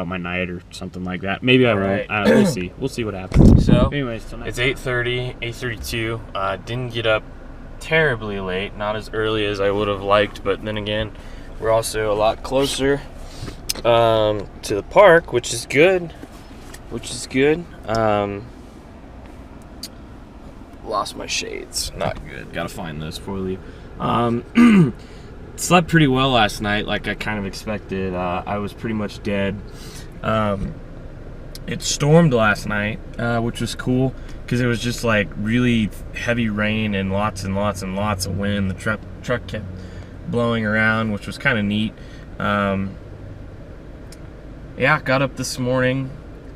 out my night or something like that. Maybe I won't. Right. We'll see. We'll see what happens. So, anyways, till next it's 8:30, 8:32. Didn't get up terribly late, not as early as I would have liked, but then again, we're also a lot closer to the park, which is good. Lost my shades. Not good. Gotta find those before we leave. Slept pretty well last night, like I kind of expected. I was pretty much dead. It stormed last night, which was cool because it was just like really heavy rain and lots of wind. The truck kept blowing around, which was kind of neat. Yeah, got up this morning.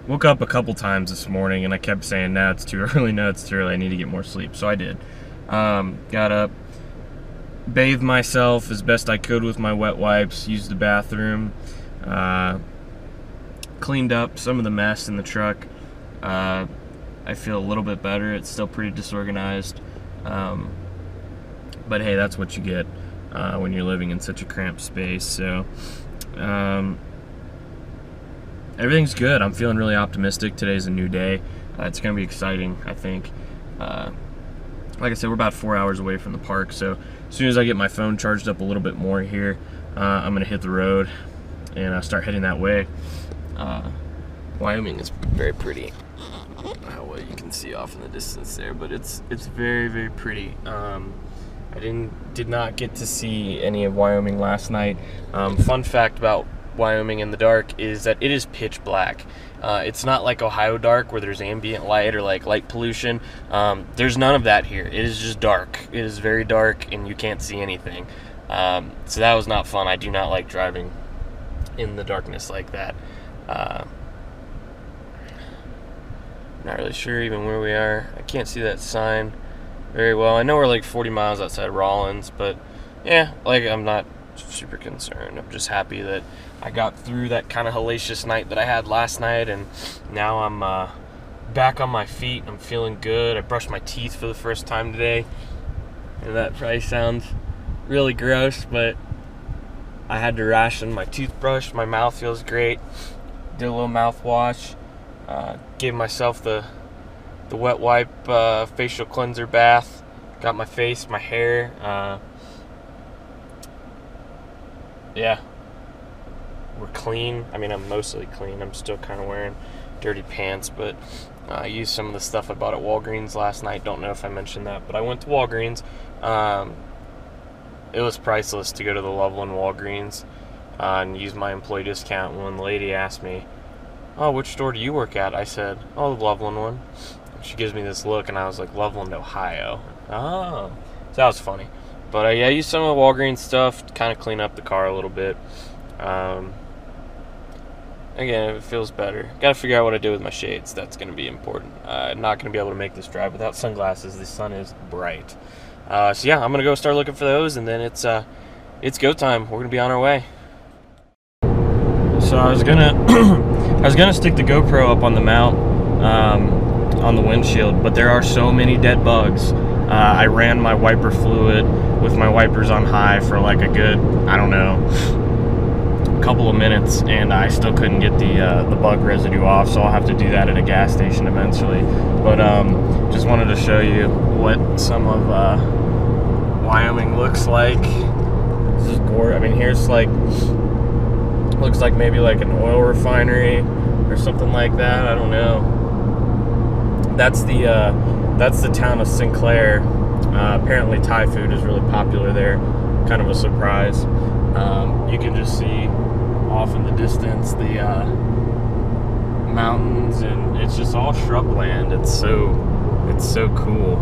Woke up a couple times this morning, and I kept saying, "No, it's too early. No, it's too early. I need to get more sleep." So I did. Got up, bathed myself as best I could with my wet wipes, used the bathroom, cleaned up some of the mess in the truck. I feel a little bit better. It's still pretty disorganized, but hey, that's what you get when you're living in such a cramped space. So everything's good. I'm feeling really optimistic. Today's a new day. It's going to be exciting, I think. Like I said, we're about 4 hours away from the park, so as soon as I get my phone charged up a little bit more here, I'm going to hit the road and start heading that way. Wyoming is very pretty. How well you can see off in the distance there, but it's very, very pretty. I did not get to see any of Wyoming last night. Fun fact about Wyoming in the dark is that it is pitch black. It's not like Ohio dark where there's ambient light or like light pollution. There's none of that here. It is just dark. It is very dark and you can't see anything. So that was not fun. I do not like driving in the darkness like that. Not really sure even where we are. I can't see that sign very well. I know we're like 40 miles outside Rawlins, but yeah, like I'm not super concerned. I'm just happy that I got through that kind of hellacious night that I had last night, and now I'm back on my feet. I'm feeling good. I brushed my teeth for the first time today, and that probably sounds really gross, but I had to ration my toothbrush. My mouth feels great. Did a little mouthwash. Gave myself the wet wipe facial cleanser bath. Got my face, my hair. Yeah, we're clean. I mean, I'm mostly clean. I'm still kind of wearing dirty pants, but I used some of the stuff I bought at Walgreens last night. Don't know if I mentioned that, but I went to Walgreens. It was priceless to go to the Loveland Walgreens and use my employee discount. When the lady asked me, "Oh, which store do you work at?" I said, "Oh, the Loveland one." She gives me this look, and I was like, "Loveland, Ohio." Oh, so that was funny. But yeah, I used some of the Walgreens stuff to kind of clean up the car a little bit. Again, it feels better. Got to figure out what I do with my shades. That's going to be important. I'm not going to be able to make this drive without sunglasses. The sun is bright. So yeah, I'm going to go start looking for those, and then it's go time. We're going to be on our way. So I was gonna stick the GoPro up on the mount on the windshield, but there are so many dead bugs. I ran my wiper fluid with my wipers on high for like a good, I don't know, couple of minutes, and I still couldn't get the bug residue off, so I'll have to do that at a gas station eventually. But just wanted to show you what some of Wyoming looks like. This is gorgeous. I mean, here's like, looks like maybe like an oil refinery or something like that. I don't know. That's the town of Sinclair. Apparently Thai food is really popular there. Kind of a surprise. You can just see off in the distance the mountains, and it's just all shrubland. It's so cool.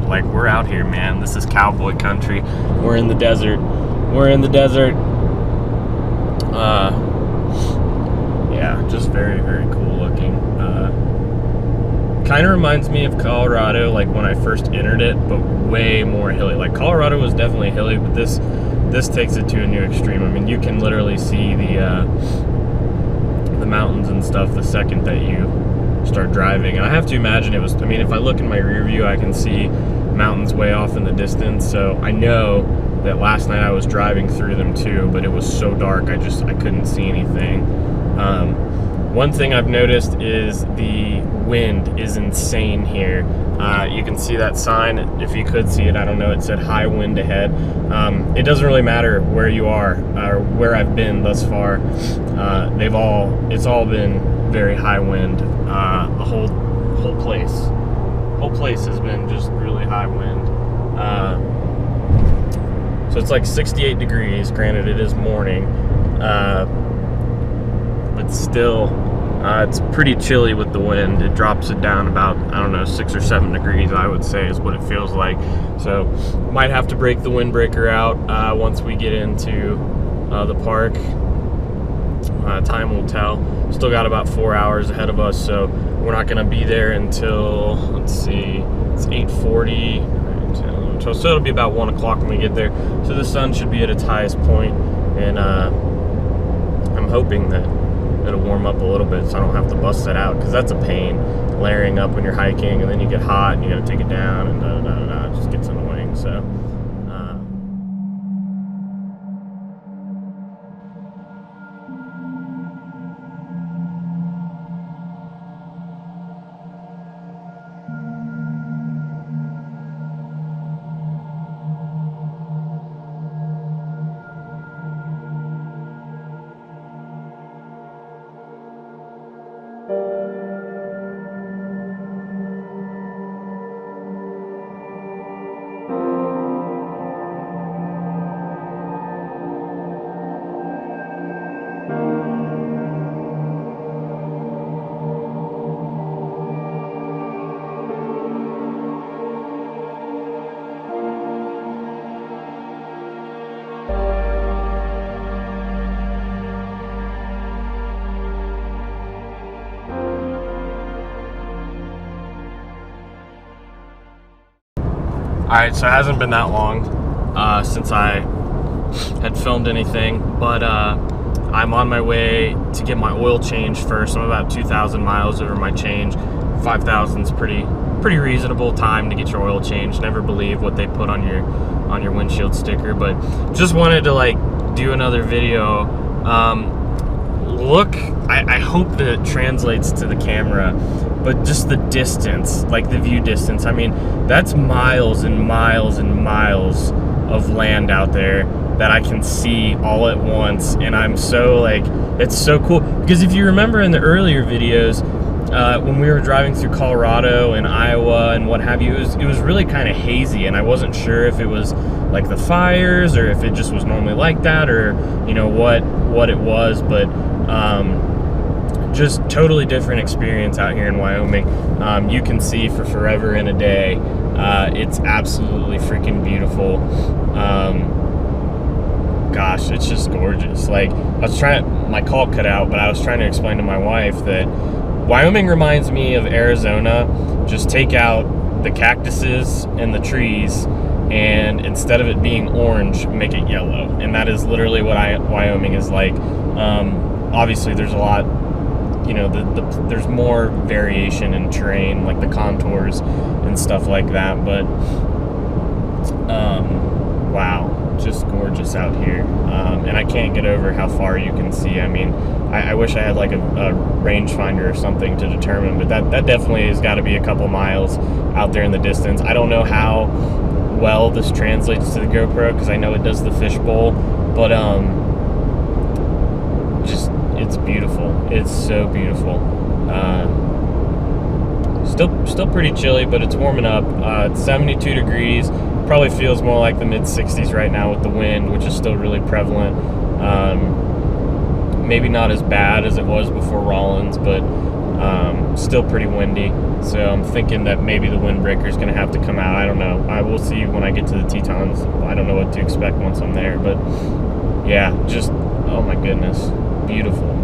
Like, we're out here, man. This is cowboy country. We're in the desert. Yeah, just very, very cool looking. Kind of reminds me of Colorado, like when I first entered it, but way more hilly. Like, Colorado was definitely hilly, but this takes it to a new extreme. I mean, you can literally see the mountains and stuff the second that you start driving. And I have to imagine it was, I mean, if I look in my rear view, I can see mountains way off in the distance. So I know that last night I was driving through them too, but it was so dark, I couldn't see anything. One thing I've noticed is the wind is insane here. You can see that sign, if you could see it, I don't know, it said high wind ahead. It doesn't really matter where you are or where I've been thus far. It's all been very high wind. The whole place has been just really high wind. So it's like 68 degrees, granted it is morning, but still, it's pretty chilly with the wind. It drops it down about, I don't know, 6 or 7 degrees, I would say, is what it feels like. So might have to break the windbreaker out once we get into the park. Time will tell. Still got about 4 hours ahead of us, so we're not going to be there until, let's see, it's 8:40. So it'll be about 1 o'clock when we get there. So the sun should be at its highest point, and I'm hoping that it'll warm up a little bit so I don't have to bust that out, because that's a pain, layering up when you're hiking and then you get hot and you gotta take it down and it just gets annoying. So Alright, so it hasn't been that long since I had filmed anything, but I'm on my way to get my oil change first. I'm about 2,000 miles over my change. 5,000 is pretty reasonable time to get your oil changed. Never believe what they put on your windshield sticker, but just wanted to like do another video. Look, I hope that it translates to the camera, but just the distance, like the view distance, I mean, that's miles and miles and miles of land out there that I can see all at once, and I'm so like, it's so cool. Because if you remember in the earlier videos, when we were driving through Colorado and Iowa and what have you, it was really kind of hazy, and I wasn't sure if it was like the fires or if it just was normally like that, or you know what it was, but just totally different experience out here in Wyoming. You can see for forever in a day. It's absolutely freaking beautiful. Gosh, it's just gorgeous. Like, my call cut out, but I was trying to explain to my wife that Wyoming reminds me of Arizona. Just take out the cactuses and the trees, and instead of it being orange, make it yellow. And that is literally what Wyoming is like. Obviously, there's a lot, you know, there's more variation in terrain, like the contours and stuff like that. But wow, just gorgeous out here. And I can't get over how far you can see. I mean, I wish I had like a rangefinder or something to determine, but that definitely has got to be a couple miles out there in the distance. I don't know how well this translates to the GoPro, because I know it does the fishbowl, but just, it's beautiful. It's so beautiful. Still pretty chilly, but it's warming up. It's 72 degrees. Probably feels more like the mid-60s right now with the wind, which is still really prevalent. Maybe not as bad as it was before Rollins, but still pretty windy. So I'm thinking that maybe the windbreaker is going to have to come out. I don't know. I will see when I get to the Tetons. I don't know what to expect once I'm there, but yeah, just, oh my goodness, beautiful.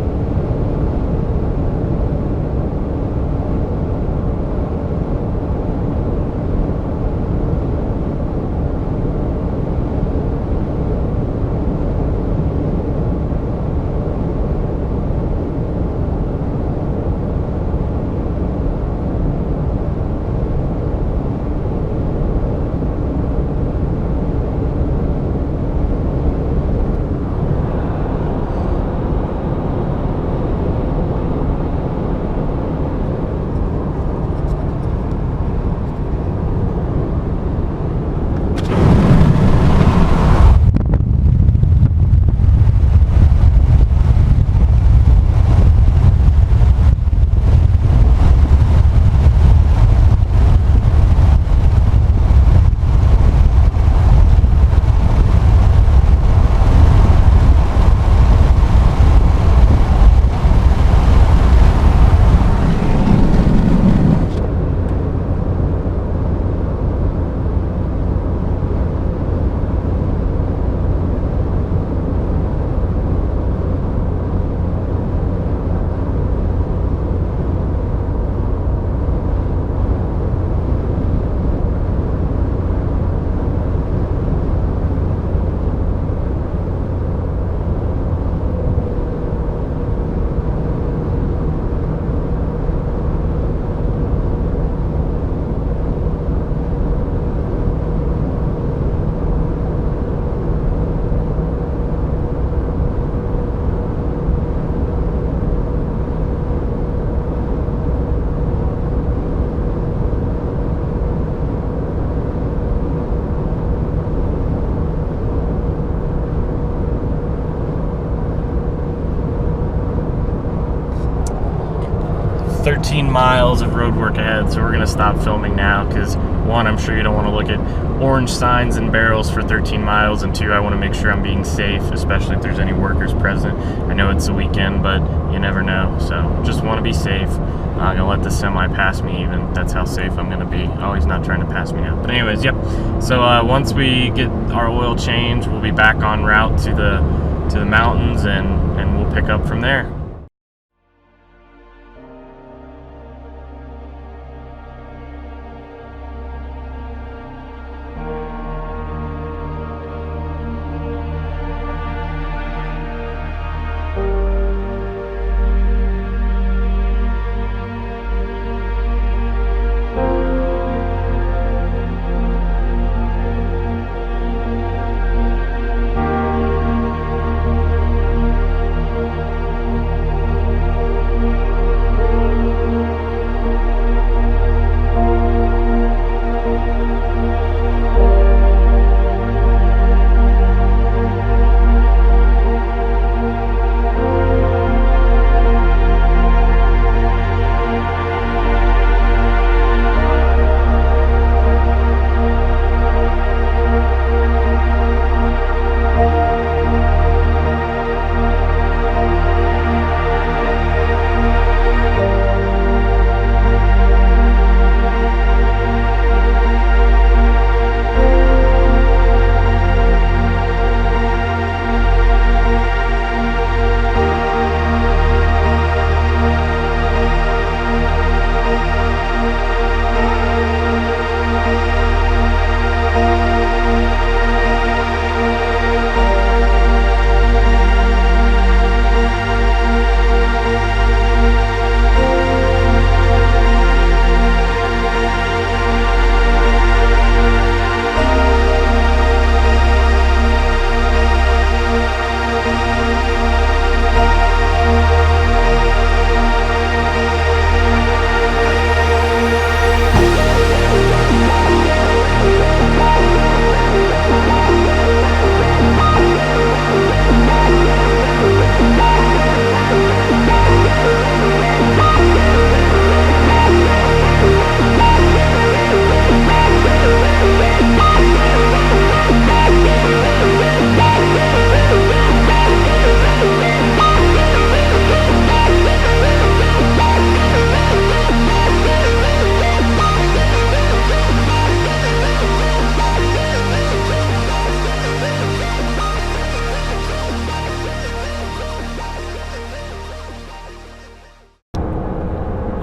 13 miles of road work ahead, so we're gonna stop filming now because one, I'm sure you don't want to look at orange signs and barrels for 13 miles, and two, I want to make sure I'm being safe, especially if there's any workers present. I know it's a weekend, but you never know, so just want to be safe. I'm gonna let the semi pass me, even that's how safe I'm gonna be. Oh, he's not trying to pass me now. But anyways, yep. So once we get our oil change, we'll be back en route to the mountains, and we'll pick up from there.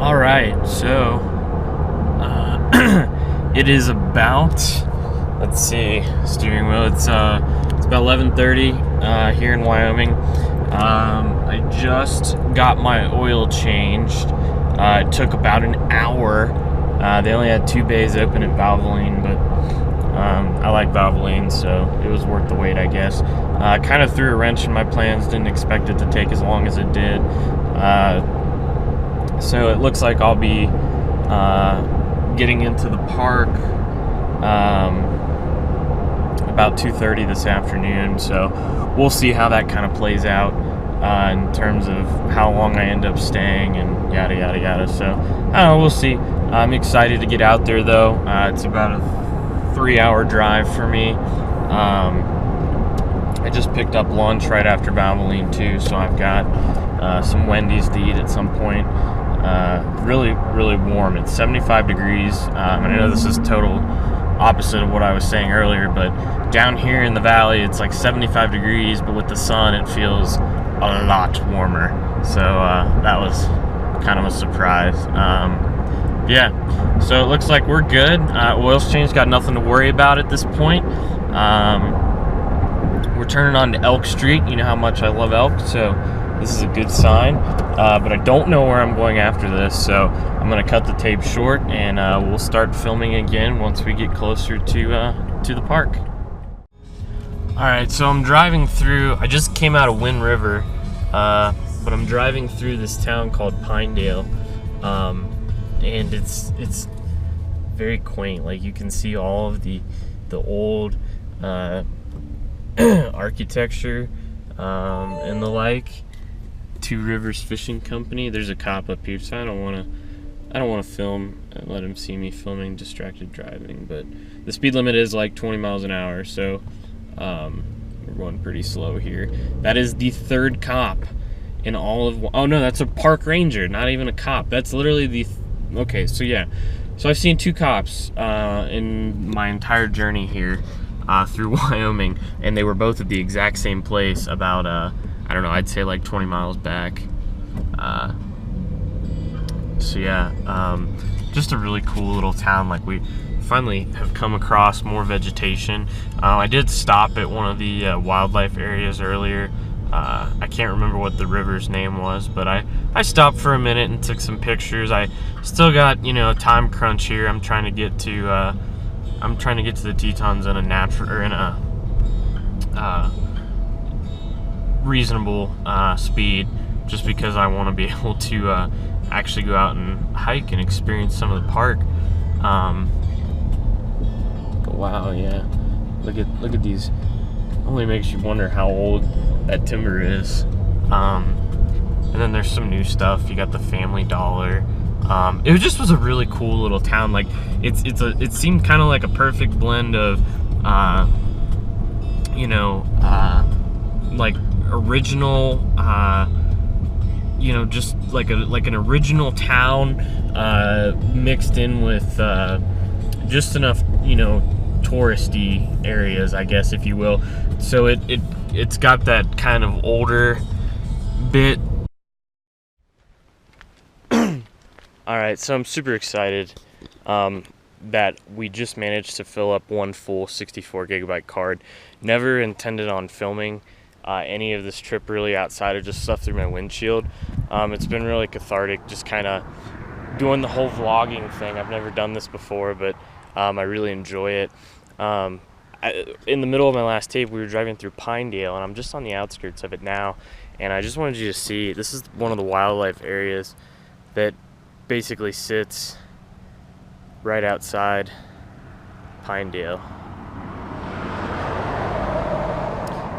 Alright, so it is about, let's see, steering wheel, it's about 11:30 here in Wyoming. I just got my oil changed. It took about an hour. They only had 2 bays open at Valvoline, but I like Valvoline, so it was worth the wait, I guess. Kind of threw a wrench in my plans, didn't expect it to take as long as it did. So it looks like I'll be getting into the park about 2:30 this afternoon, so we'll see how that kind of plays out in terms of how long I end up staying and yada yada yada. So I don't know, we'll see. I'm excited to get out there though. It's about a 3-hour drive for me. I just picked up lunch right after Valvoline too, so I've got some Wendy's to eat at some point. Really warm. It's 75 degrees. I know this is total opposite of what I was saying earlier, but down here in the valley it's like 75 degrees, but with the sun it feels a lot warmer. So that was kind of a surprise. Yeah, so it looks like we're good. Oil's changed, got nothing to worry about at this point. We're turning on to Elk Street. You know how much I love elk, so this is a good sign. But I don't know where I'm going after this, so I'm gonna cut the tape short, and we'll start filming again once we get closer to the park. All right, so I'm driving through. I just came out of Wind River, but I'm driving through this town called Pinedale, and it's very quaint. Like, you can see all of the old architecture and the like. Two Rivers Fishing Company. There's a cop up here, so I don't want to film and let him see me filming distracted driving. But the speed limit is like 20 miles an hour, so we're going pretty slow here. That is the third cop in all of. Oh no, that's a park ranger, not even a cop. That's literally the. Okay, so yeah, so I've seen 2 cops in my entire journey here through Wyoming, and they were both at the exact same place about I don't know, I'd say like 20 miles back. So yeah, just a really cool little town. Like, we finally have come across more vegetation. I did stop at one of the wildlife areas earlier. I can't remember what the river's name was, but I stopped for a minute and took some pictures. I still got, you know, time crunch here. I'm trying to get to the Tetons in a natural, or in a reasonable speed, just because I want to be able to actually go out and hike and experience some of the park. But wow, yeah, look at these. Only makes you wonder how old that timber is. And then there's some new stuff. You got the Family Dollar. It just was a really cool little town. Like, it seemed kind of like a perfect blend of you know, like original, you know, just like an original town mixed in with just enough, you know, touristy areas, I guess, if you will. So it's got that kind of older bit. All right, so I'm super excited that we just managed to fill up one full 64 gigabyte card. Never intended on filming any of this trip really outside of just stuff through my windshield. It's been really cathartic, just kind of doing the whole vlogging thing. I've never done this before, but I really enjoy it. In the middle of my last tape, we were driving through Pinedale, and I'm just on the outskirts of it now, and I just wanted you to see, this is one of the wildlife areas that basically sits right outside Pinedale.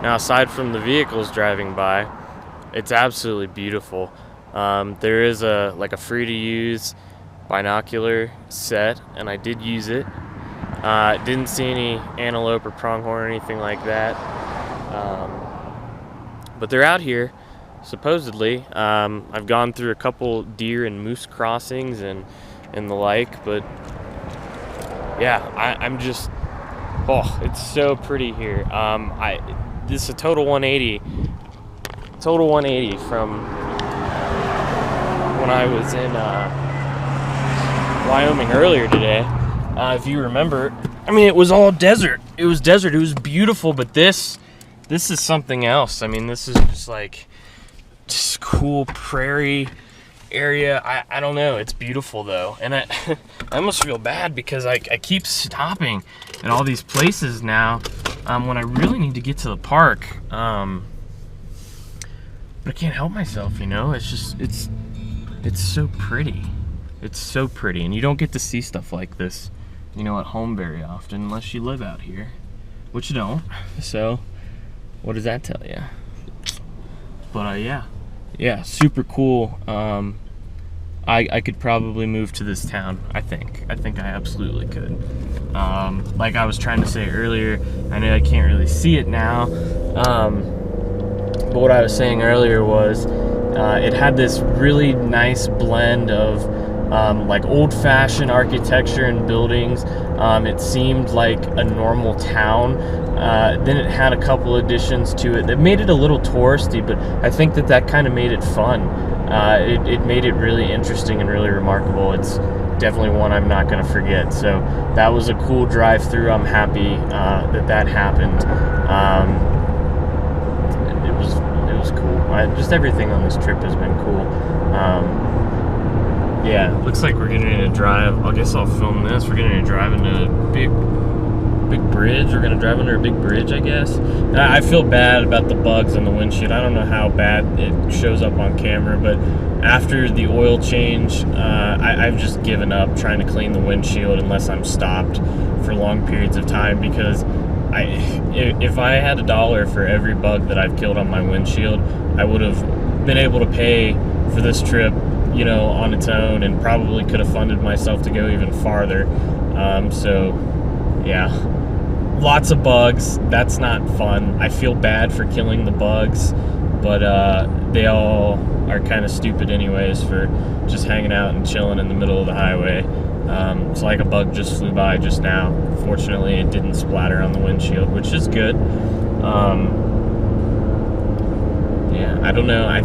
Now, aside from the vehicles driving by, it's absolutely beautiful. There is like a free to use binocular set, and I did use it. Didn't see any antelope or pronghorn or anything like that. But they're out here, supposedly. I've gone through a couple deer and moose crossings and the like, but yeah, I'm just, oh, it's so pretty here. This is a total 180 from when I was in Wyoming earlier today. If you remember, I mean, it was all desert. It was desert. It was beautiful, but this is something else. I mean, this is just like just cool prairie area. I don't know. It's beautiful though, and I almost feel bad because I keep stopping at all these places now when I really need to get to the park. But I can't help myself, you know. It's just it's so pretty. It's so pretty, and you don't get to see stuff like this, you know, at home very often unless you live out here, which you don't. So what does that tell you? But yeah, super cool. I could probably move to this town. I think I absolutely could. Like I was trying to say earlier, I know I can't really see it now, but what I was saying earlier was it had this really nice blend of like old-fashioned architecture and buildings. It seemed like a normal town. Then it had a couple additions to it that made it a little touristy, but I think that kind of made it fun. It made it really interesting and really remarkable. It's definitely one I'm not going to forget. So that was a cool drive through. I'm happy that happened. It was cool. Just everything on this trip has been cool. Yeah, looks like we're getting ready to drive. I guess I'll film this. We're getting ready to drive into a big bridge. We're gonna drive under a big bridge, I guess. I feel bad about the bugs on the windshield. I don't know how bad it shows up on camera, but after the oil change, I've just given up trying to clean the windshield unless I'm stopped for long periods of time, because if I had $1 for every bug that I've killed on my windshield, I would have been able to pay for this trip, you know, on its own, and probably could have funded myself to go even farther. So yeah, lots of bugs. That's not fun. I feel bad for killing the bugs, but they all are kind of stupid anyways for just hanging out and chilling in the middle of the highway. It's like a bug just flew by just now. Fortunately, it didn't splatter on the windshield, which is good. Yeah, I don't know. I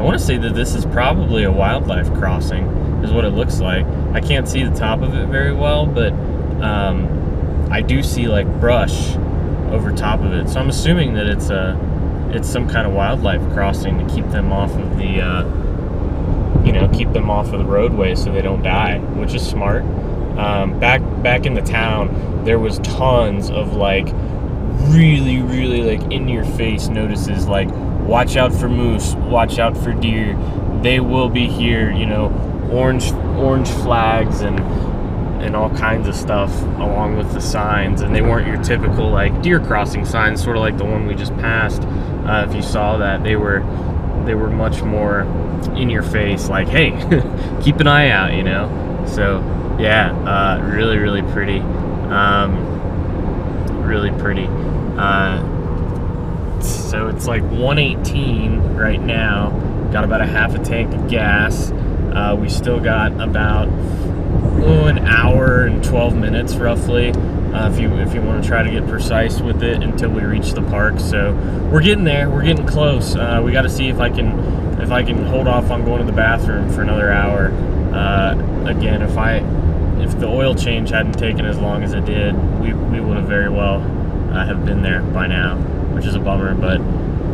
want to say that this is probably a wildlife crossing, is what it looks like. I can't see the top of it very well, but I do see like brush over top of it. So I'm assuming that it's some kind of wildlife crossing to keep them off of the keep them off of the roadway so they don't die, which is smart. Back in the town, there was tons of like really like in your face notices, like watch out for moose, watch out for deer, they will be here, you know, orange flags and all kinds of stuff along with the signs. And they weren't your typical like deer crossing signs, sort of like the one we just passed. If you saw that, they were much more in your face, like, hey, keep an eye out, you know. So yeah, really pretty, really pretty. So it's like 1:18 right now. Got about a half a tank of gas. We still got about an hour and 12 minutes roughly, if you want to try to get precise with it, until we reach the park. So we're getting there. We're getting close. We got to see if I can hold off on going to the bathroom for another hour. Again, if the oil change hadn't taken as long as it did, we would have very well have been there by now, which is a bummer. But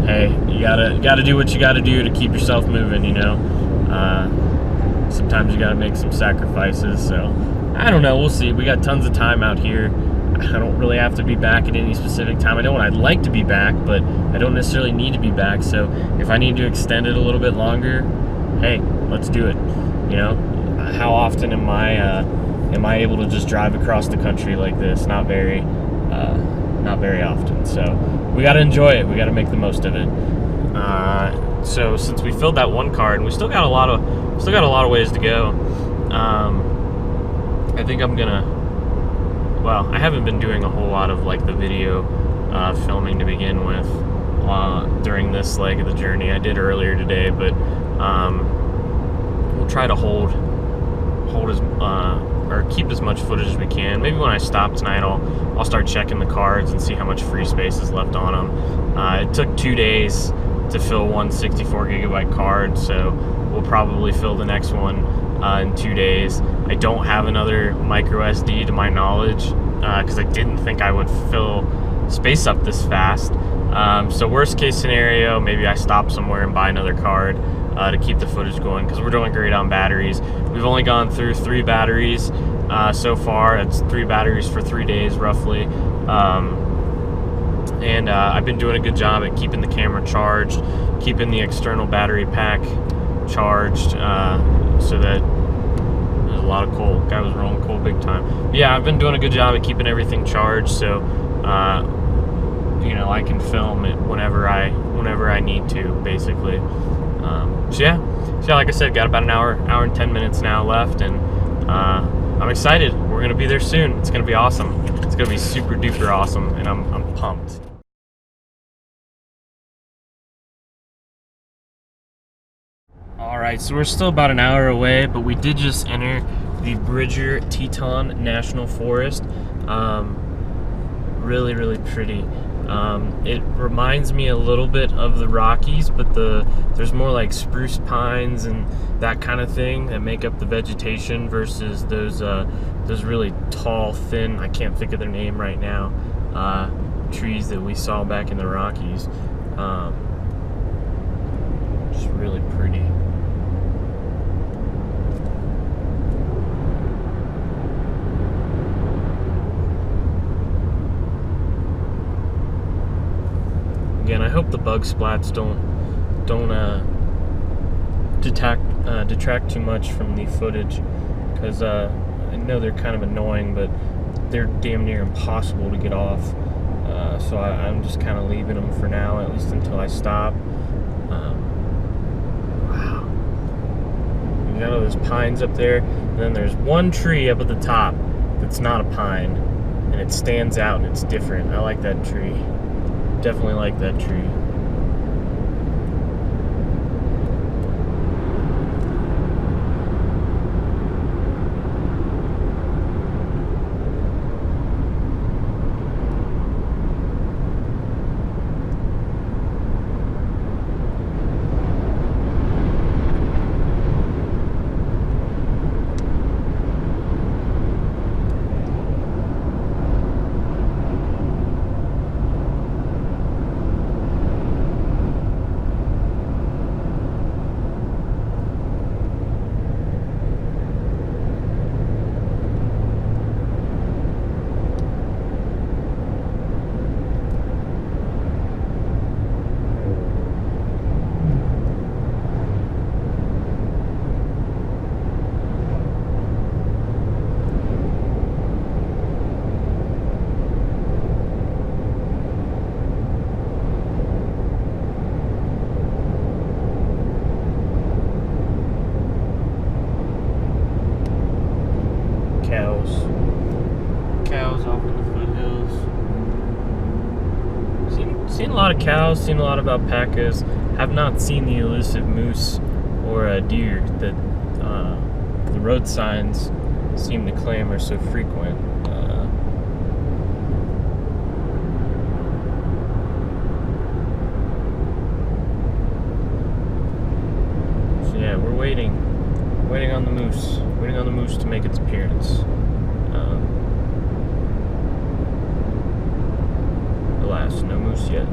hey, you gotta do what you gotta do to keep yourself moving, you know. Sometimes you gotta make some sacrifices. So I don't know, we'll see. We got tons of time out here. I don't really have to be back at any specific time. I know when I'd like to be back, but I don't necessarily need to be back. So if I need to extend it a little bit longer, hey, let's do it. You know, how often am I able to just drive across the country like this? Not very often. So we got to enjoy it. We got to make the most of it. So since we filled that one card, and we still got a lot of ways to go. I think I'm gonna. Well, I haven't been doing a whole lot of like the video filming to begin with during this leg of the journey. I did earlier today, but we'll try to hold as or keep as much footage as we can. Maybe when I stop tonight, I'll start checking the cards and see how much free space is left on them. It took 2 days to fill one 64 gigabyte card, so we'll probably fill the next one in 2 days. I don't have another micro SD to my knowledge, because I didn't think I would fill space up this fast. So worst case scenario, maybe I stop somewhere and buy another card to keep the footage going, because we're doing great on batteries. We've only gone through 3 batteries so far. It's 3 batteries for 3 days roughly. And I've been doing a good job at keeping the camera charged, keeping the external battery pack charged, so that there's a lot of coal. Guy was rolling coal big time. But yeah, I've been doing a good job at keeping everything charged, so you know, I can film it whenever I need to, basically. So yeah, like I said, got about an hour and 10 minutes now left, and I'm excited. We're gonna be there soon. It's gonna be awesome. It's gonna be super duper awesome, and I'm pumped. All right, so we're still about an hour away, but we did just enter the Bridger Teton National Forest. Really pretty. It reminds me a little bit of the Rockies, but there's more like spruce pines and that kind of thing that make up the vegetation versus those really tall, thin, I can't think of their name right now, trees that we saw back in the Rockies. Just really pretty. Again, I hope the bug splats don't detract too much from the footage, because I know they're kind of annoying, but they're damn near impossible to get off. So I'm just kind of leaving them for now, at least until I stop. You got all those pines up there, and then there's one tree up at the top that's not a pine, and it stands out and it's different. I like that tree. Definitely like that tree. Cows off in the foothills. Seen a lot of cows, seen a lot of alpacas. Have not seen the elusive moose or a deer that the road signs seem to claim are so frequent. So yeah, we're waiting on the moose. Waiting on the moose to make its appearance. Alas, no moose yet.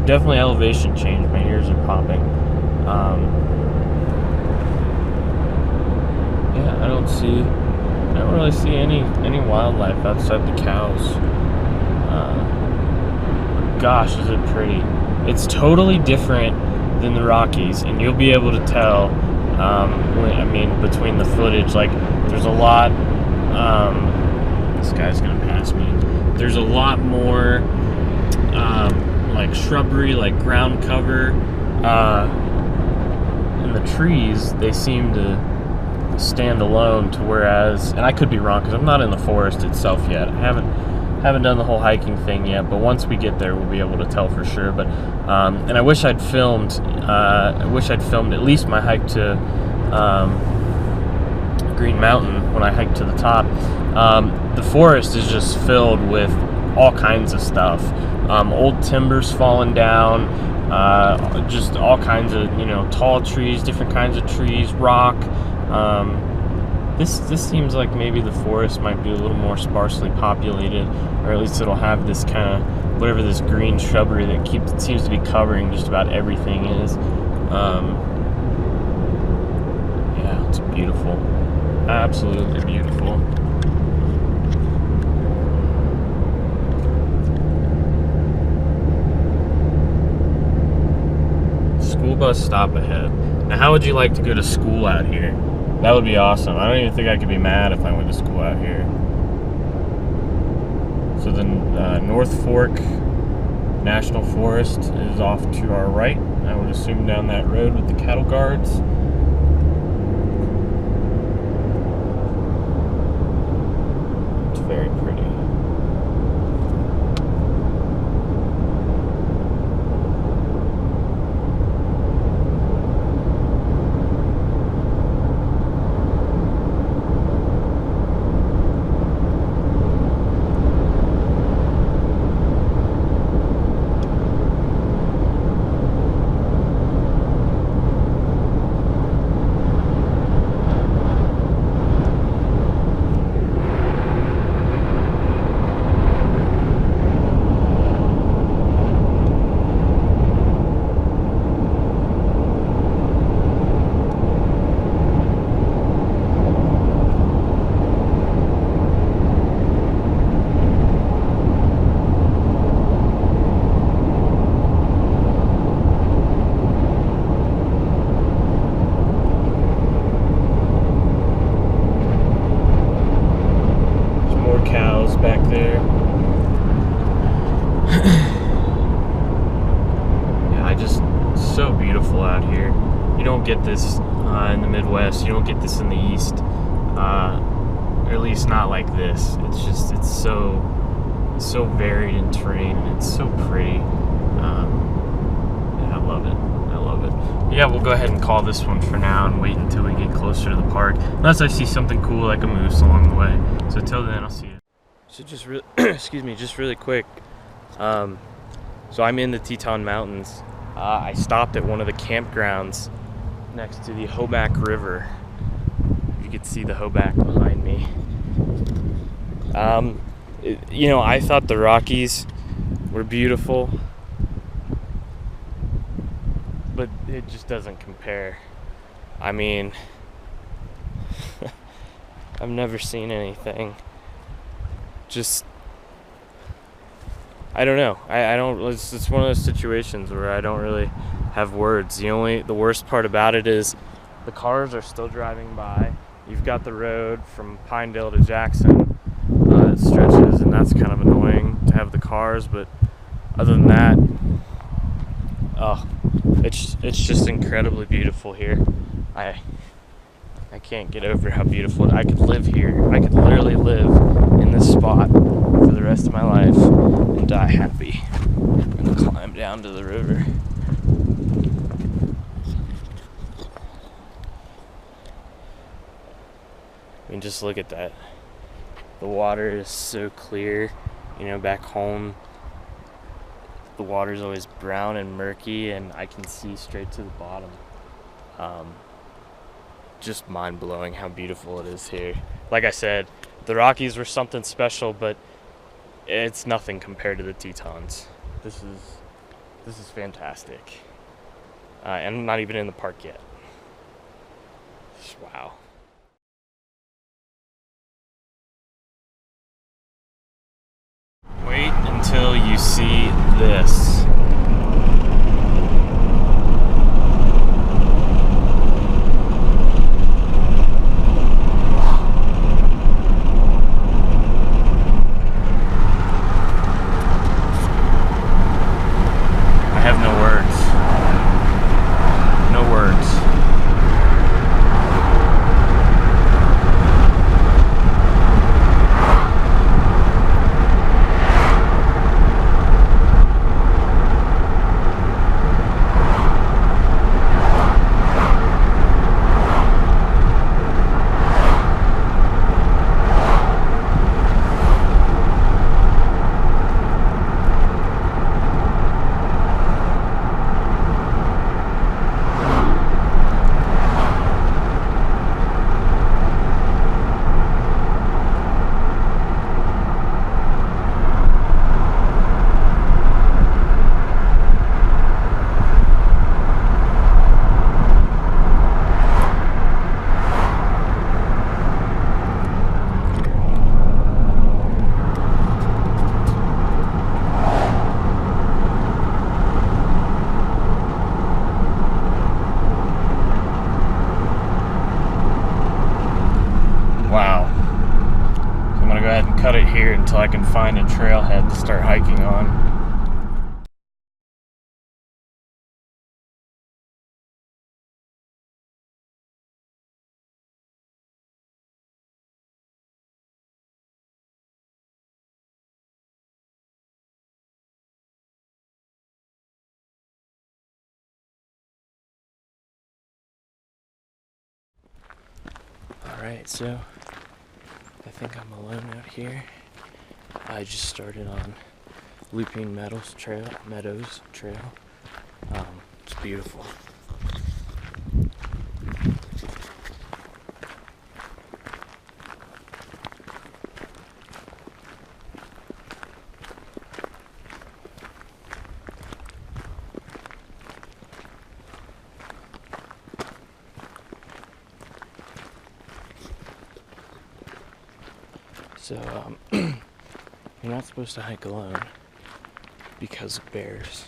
Definitely elevation change. My ears are popping. Yeah, I don't really see any wildlife outside the cows. Gosh, is it pretty? It's totally different than the Rockies, and you'll be able to tell. Between the footage, like there's a lot. This guy's gonna pass me. There's a lot more. Like shrubbery, like ground cover, and the trees, they seem to stand alone, to whereas, and I could be wrong because I'm not in the forest itself yet. I haven't done the whole hiking thing yet, but once we get there, we'll be able to tell for sure. But and I wish I'd filmed. At least my hike to Green Mountain when I hiked to the top. The forest is just filled with all kinds of stuff. Old timbers falling down, just all kinds of, tall trees, different kinds of trees, rock. This seems like maybe the forest might be a little more sparsely populated, or at least it'll have this kind of, whatever this green shrubbery that seems to be covering just about everything is. Yeah, it's beautiful. Absolutely beautiful. School bus stop ahead. Now, how would you like to go to school out here? That would be awesome. I don't even think I could be mad if I went to school out here. So the North Fork National Forest is off to our right. I would assume down that road with the cattle guards. It's very pretty. get this in the Midwest. You don't get this in the East, or at least not like this. It's so varied in terrain, and it's so pretty. Yeah, I love it. But yeah, we'll go ahead and call this one for now and wait until we get closer to the park, unless I see something cool like a moose along the way. So till then, I'll see you. So just really quick. So I'm in the Teton Mountains. I stopped at one of the campgrounds next to the Hoback River. You can see the Hoback behind me. I thought the Rockies were beautiful, but it just doesn't compare. I mean, I've never seen anything. Just, I don't know. I don't. It's one of those situations where I don't really have words. The worst part about it is the cars are still driving by. You've got the road from Pinedale to Jackson that stretches, and that's kind of annoying to have the cars. But other than that, it's just incredibly beautiful here. I can't get over how beautiful I could live here. I could literally live in this spot for the rest of my life and die happy. I'm gonna climb down to the river. I mean, just look at that. The water is so clear. Back home, the water's always brown and murky, and I can see straight to the bottom. Just mind-blowing how beautiful it is here. Like I said, the Rockies were something special, but it's nothing compared to the Tetons. This is fantastic. And I'm not even in the park yet. Just wow. Wait until you see this. Cut it here until I can find a trailhead to start hiking on. Alright, so I think I'm alone out here. I just started on Looping Meadows Trail. It's beautiful. So, you're not supposed to hike alone because of bears.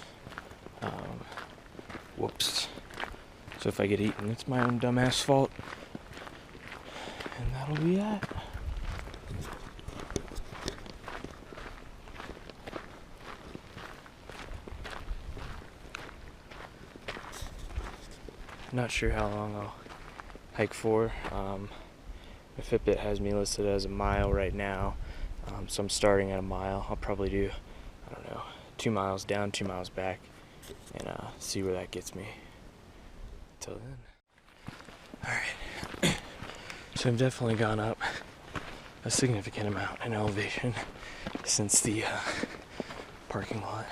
Whoops. So if I get eaten, it's my own dumbass fault. And that'll be that. Not sure how long I'll hike for. My Fitbit has me listed as a mile right now, so I'm starting at a mile. I'll probably do, I don't know, 2 miles down, 2 miles back, and see where that gets me. Until then. Alright, so I've definitely gone up a significant amount in elevation since the parking lot.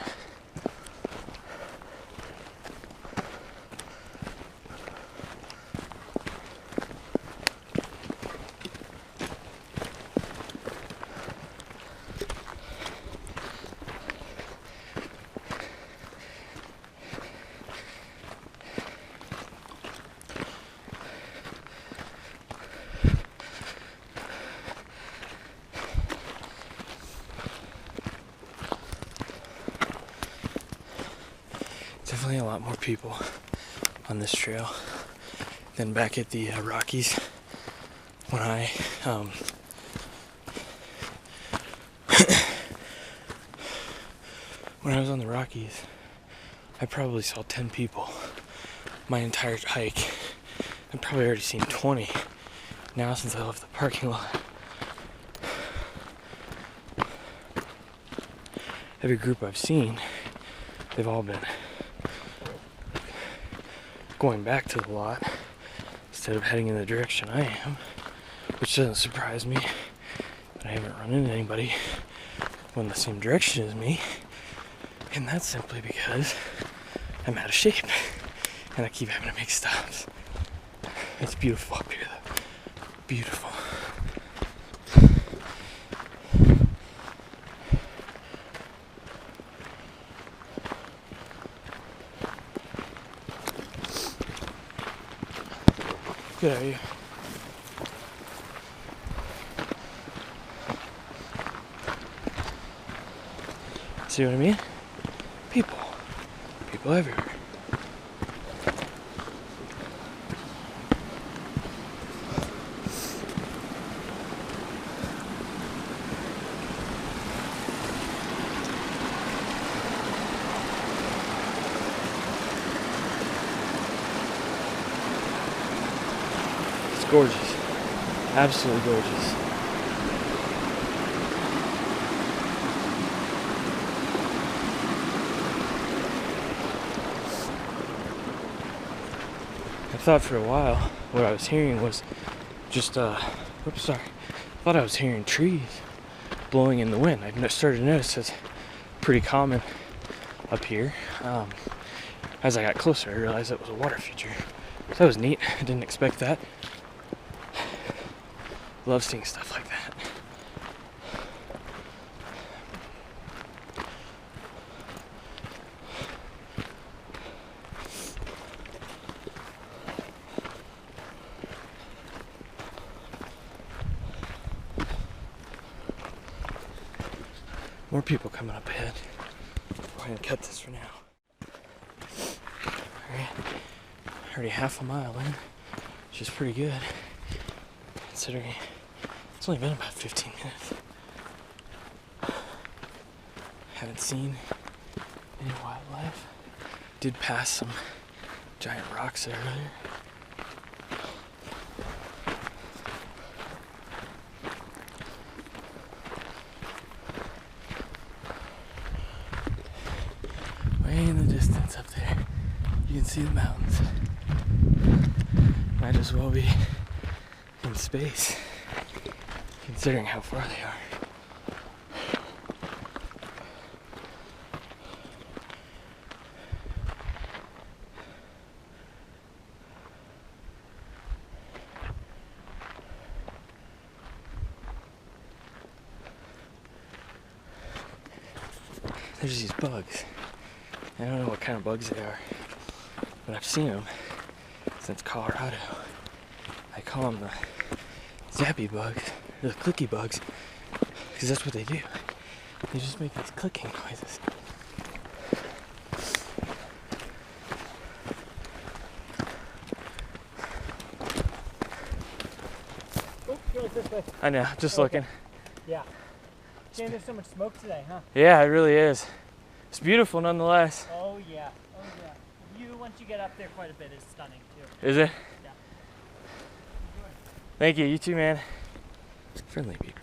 Definitely a lot more people on this trail than back at the Rockies. When I when I was on the Rockies, I probably saw 10 people my entire hike. I've probably already seen 20 now since I left the parking lot. Every group I've seen, they've all been going back to the lot instead of heading in the direction I am, which doesn't surprise me. But I haven't run into anybody going the same direction as me, and that's simply because I'm out of shape and I keep having to make stops. It's beautiful up here though. Beautiful. Good, are you? See what I mean? People. People everywhere. Gorgeous. Absolutely gorgeous. I thought for a while what I was hearing was just oops, sorry. I thought I was hearing trees blowing in the wind. I started to notice that's pretty common up here. As I got closer, I realized it was a water feature. So that was neat. I didn't expect that. Love seeing stuff like that. More people coming up ahead. Go ahead and cut this for now. Alright, already half a mile in, which is pretty good considering it's only been about 15 minutes. Haven't seen any wildlife. Did pass some giant rocks there earlier. Way in the distance up there, you can see the mountains. Might as well be in space, considering how far they are. There's these bugs. I don't know what kind of bugs they are, but I've seen them since Colorado. I call them the zappy bugs, or the clicky bugs, because that's what they do. They just make these clicking noises. Oh, go this way. I know, just looking. Yeah. Damn, there's so much smoke today, huh? Yeah, it really is. It's beautiful nonetheless. Oh yeah, oh yeah. The view once you get up there quite a bit is stunning too. Is it? Yeah. Thank you. You too, man. Friendly people.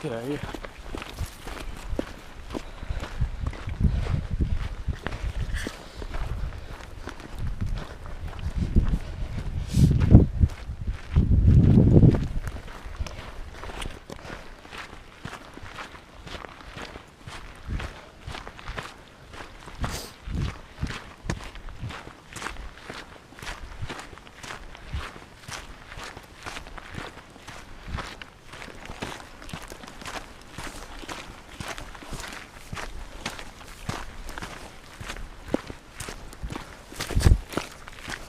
Get out of here.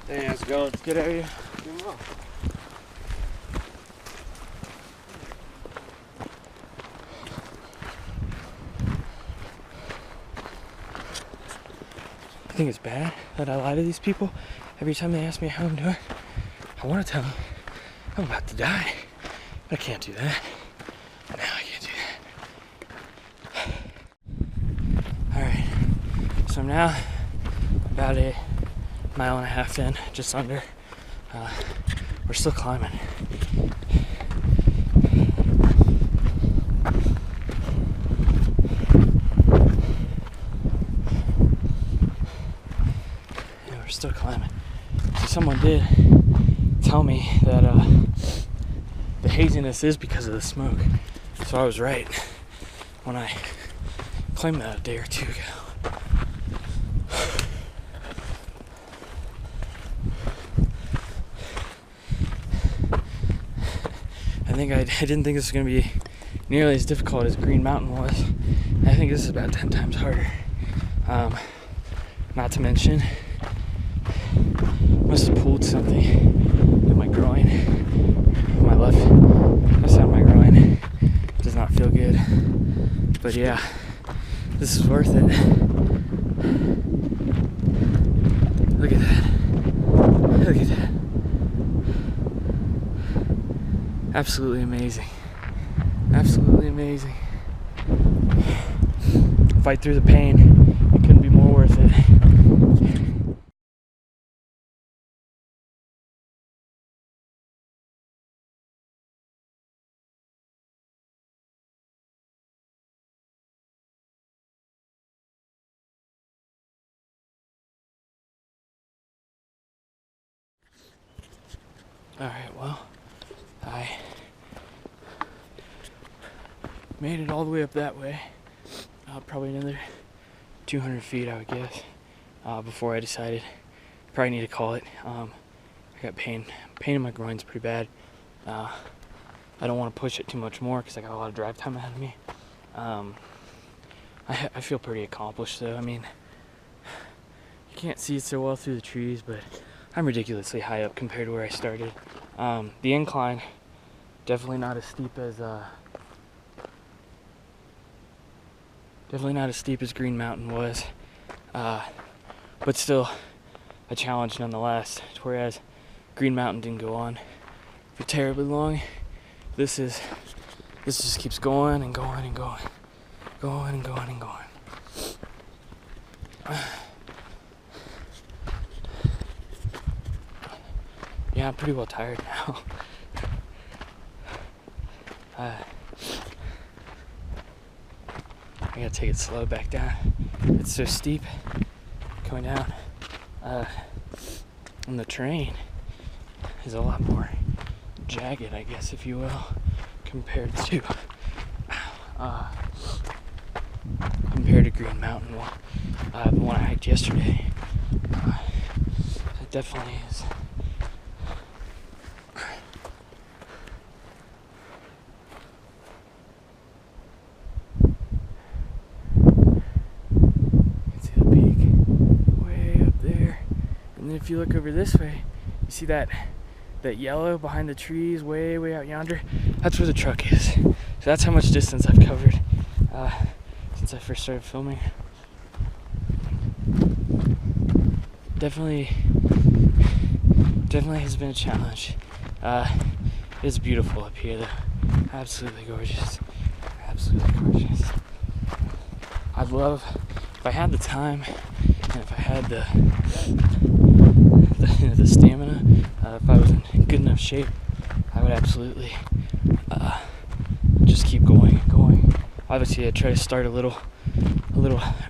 Hey, how's it going? Get out of here. Doing well. I think it's bad that I lie to these people every time they ask me how I'm doing. I want to tell them I'm about to die, but I can't do that. No, I can't do that. Alright, so I'm now about a mile and a half in, just under. We're still climbing. Yeah, we're still climbing. So someone did tell me that the haziness is because of the smoke. So I was right when I claimed that a day or two ago. I didn't think this was going to be nearly as difficult as Green Mountain was. I think this is about 10 times harder. Not to mention, must have pulled something in my groin. My left side of my groin does not feel good. But yeah, this is worth it. Look at that. Look at that. Absolutely amazing. Absolutely amazing. Fight through the pain. It couldn't be more worth it. Alright, well, I made it all the way up that way. Probably another 200 feet, I would guess, before I decided probably need to call it. I got pain in my groin's pretty bad. I don't want to push it too much more because I got a lot of drive time ahead of me. I feel pretty accomplished though. I mean, you can't see it so well through the trees, but I'm ridiculously high up compared to where I started. The incline, definitely not as steep as Green Mountain was, but still a challenge nonetheless. Whereas Green Mountain didn't go on for terribly long. This just keeps going and going and going, going and going and going. Yeah, I'm pretty well tired now. I gotta take it slow back down. It's so steep coming down. And the terrain is a lot more jagged, I guess, if you will, compared to Green Mountain, the one I hiked yesterday. It definitely is. If you look over this way, you see that yellow behind the trees way out yonder? That's where the truck is. So that's how much distance I've covered since I first started filming. Definitely definitely has been a challenge. It's beautiful up here, though. Absolutely gorgeous. Absolutely gorgeous. I'd love, if I had the time, and if I had the stamina, if I was in good enough shape, I would absolutely just keep going and going. Obviously, I'd try to start a little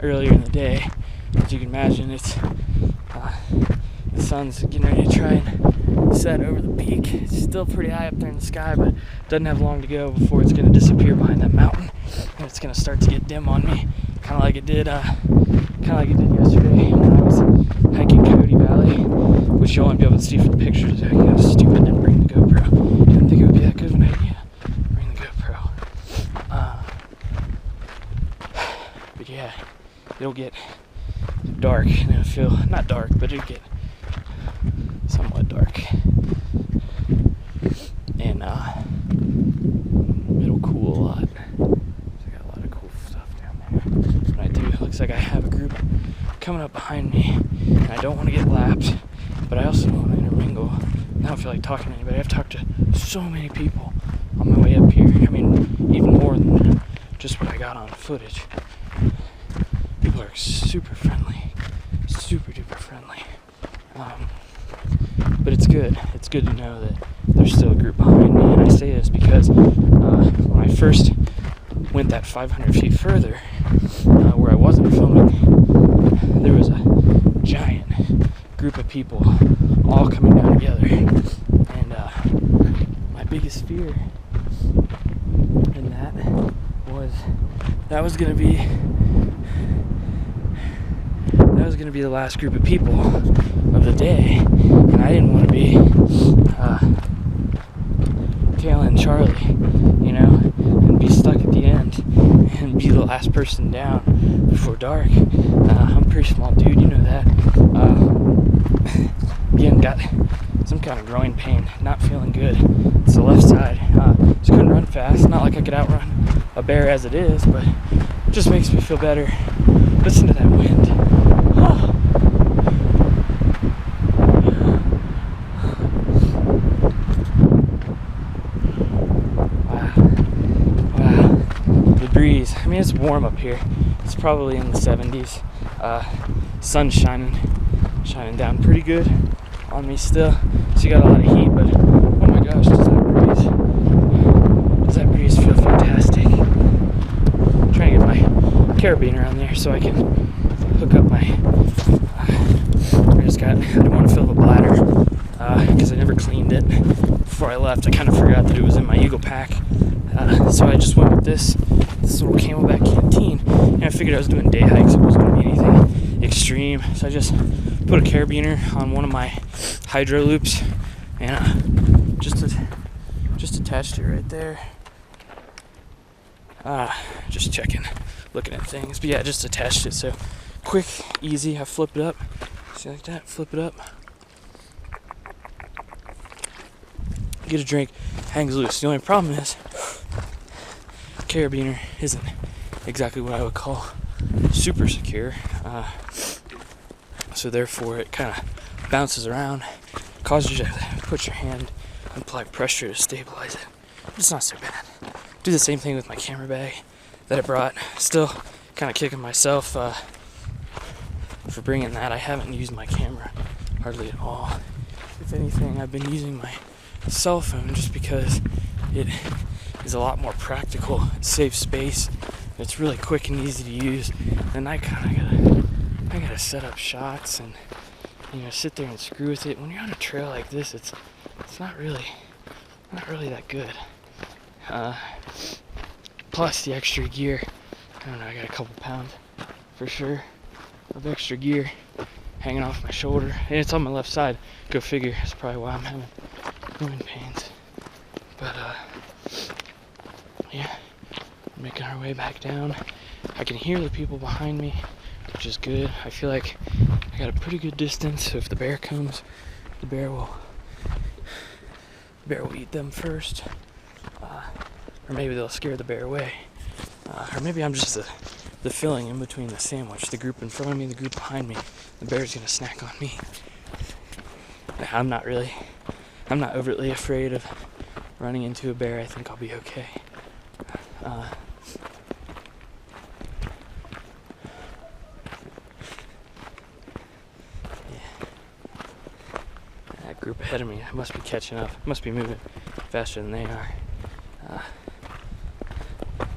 earlier in the day. As you can imagine, it's the sun's getting ready to try and set over the peak. It's still pretty high up there in the sky, but doesn't have long to go before it's going to disappear behind that mountain, and it's going to start to get dim on me, kind of like it did yesterday when I was hiking Coyote Valley, which you won't be able to see from the pictures. I got stupid, didn't bring the GoPro. Didn't think it would be that good of an idea. Bring the GoPro. But yeah, it'll get dark, and it'll feel not dark, but it'll get somewhat dark, and it'll cool a lot. I got a lot of cool stuff down there. But I do. It looks like I have a group coming up behind me, and I don't want to get lapped, but I also don't want to intermingle. I don't feel like talking to anybody. I've talked to so many people on my way up here. I mean, even more than just what I got on footage. People are super friendly, super duper friendly. But it's good. It's good to know that there's still a group behind me. And I say this because when I first went that 500 feet further, where I wasn't filming, there was a giant group of people all coming down together. And my biggest fear in that was gonna be the last group of people of the day, and I didn't want to be tailing Charlie, you know, and be stuck at the end and be the last person down before dark. I'm a pretty small dude, you know that. Again, got some kind of groin pain, not feeling good. It's the left side. Just couldn't run fast, not like I could outrun a bear as it is, but it just makes me feel better. Listen to that wind. Oh. Wow. The breeze. I mean, it's warm up here. It's probably in the 70s. Sun's shining down pretty good on me still. So you got a lot of heat, but oh my gosh, does that breeze feel fantastic. I'm trying to get my carabiner on there so I can hook up my I didn't want to fill up a bladder because I never cleaned it before I left. I kind of forgot that it was in my Eagle pack, so I just went with this little Camelback canteen, and I figured I was doing day hikes. It wasn't going to be anything extreme, so I just put a carabiner on one of my hydro loops and just attached it right there. Just checking, looking at things, but yeah, just attached it. So quick, easy. I flip it up. See, like that, flip it up, get a drink, hangs loose. The only problem is carabiner isn't exactly what I would call super secure, so therefore it kind of bounces around, causes you to put your hand and apply pressure to stabilize it. It's not so bad. Do the same thing with my camera bag that I brought. Still kind of kicking myself for bringing that. I haven't used my camera hardly at all. If anything, I've been using my cell phone just because it is a lot more practical. It saves space. It's really quick and easy to use. And I gotta set up shots and, you know, sit there and screw with it. When you're on a trail like this, it's not really that good. Plus the extra gear. I don't know, I got a couple pounds for sure of extra gear hanging off my shoulder, and it's on my left side. Go figure. That's probably why I'm having groin pains. But yeah, making our way back down. I can hear the people behind me, which is good. I feel like I got a pretty good distance, so if the bear comes, the bear will eat them first, or maybe they'll scare the bear away, or maybe I'm just the filling in between the sandwich. The group in front of me, the group behind me. The bear's gonna snack on me. I'm not overtly afraid of running into a bear. I think I'll be okay. That group ahead of me must be catching up, must be moving faster than they are.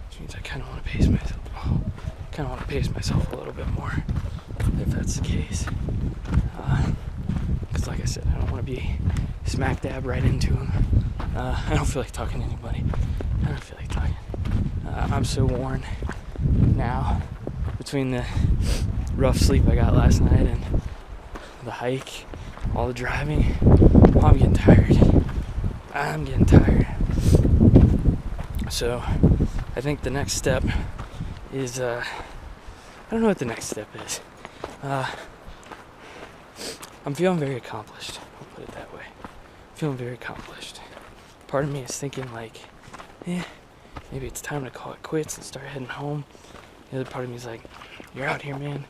Which means I kind of want to pace myself a little bit more, if that's the case. Because like I said, I don't want to be smack dab right into them. I don't feel like talking to anybody. I don't feel like talking. I'm so worn now between the rough sleep I got last night and the hike, all the driving. Oh, I'm getting tired. So I think the next step is, I don't know what the next step is. I'm feeling very accomplished. I'll put it that way. Feeling very accomplished. Part of me is thinking like, maybe it's time to call it quits and start heading home. The other part of me is like, you're out here, man.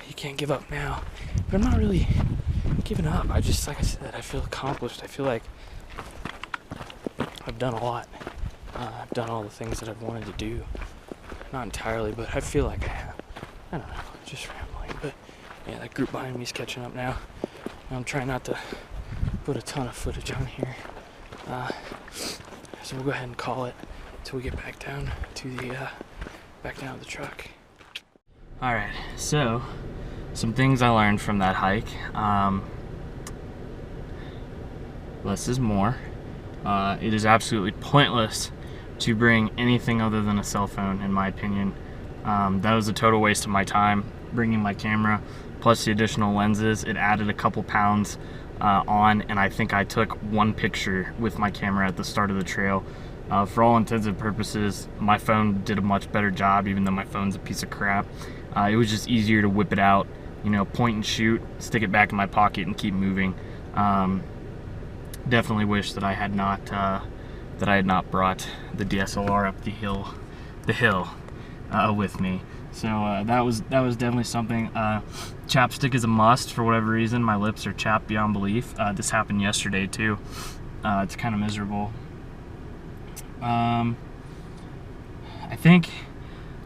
You can't give up now. But I'm not really giving up. I just, like I said, I feel accomplished. I feel like I've done a lot. I've done all the things that I've wanted to do. Not entirely, but I feel like I have. I don't know, just rambling. But yeah, that group behind me is catching up now. I'm trying not to put a ton of footage on here. So we'll go ahead and call it until we get back down to the truck. All right, so some things I learned from that hike. Less is more. It is absolutely pointless to bring anything other than a cell phone, in my opinion. That was a total waste of my time bringing my camera, plus the additional lenses. It added a couple pounds on, and I think I took one picture with my camera at the start of the trail. For all intents and purposes, my phone did a much better job, even though my phone's a piece of crap. It was just easier to whip it out, point and shoot, stick it back in my pocket, and keep moving. Definitely wish that I had not brought the DSLR up the hill with me. So that was definitely something. Chapstick is a must for whatever reason. My lips are chapped beyond belief. This happened yesterday too. It's kind of miserable. I think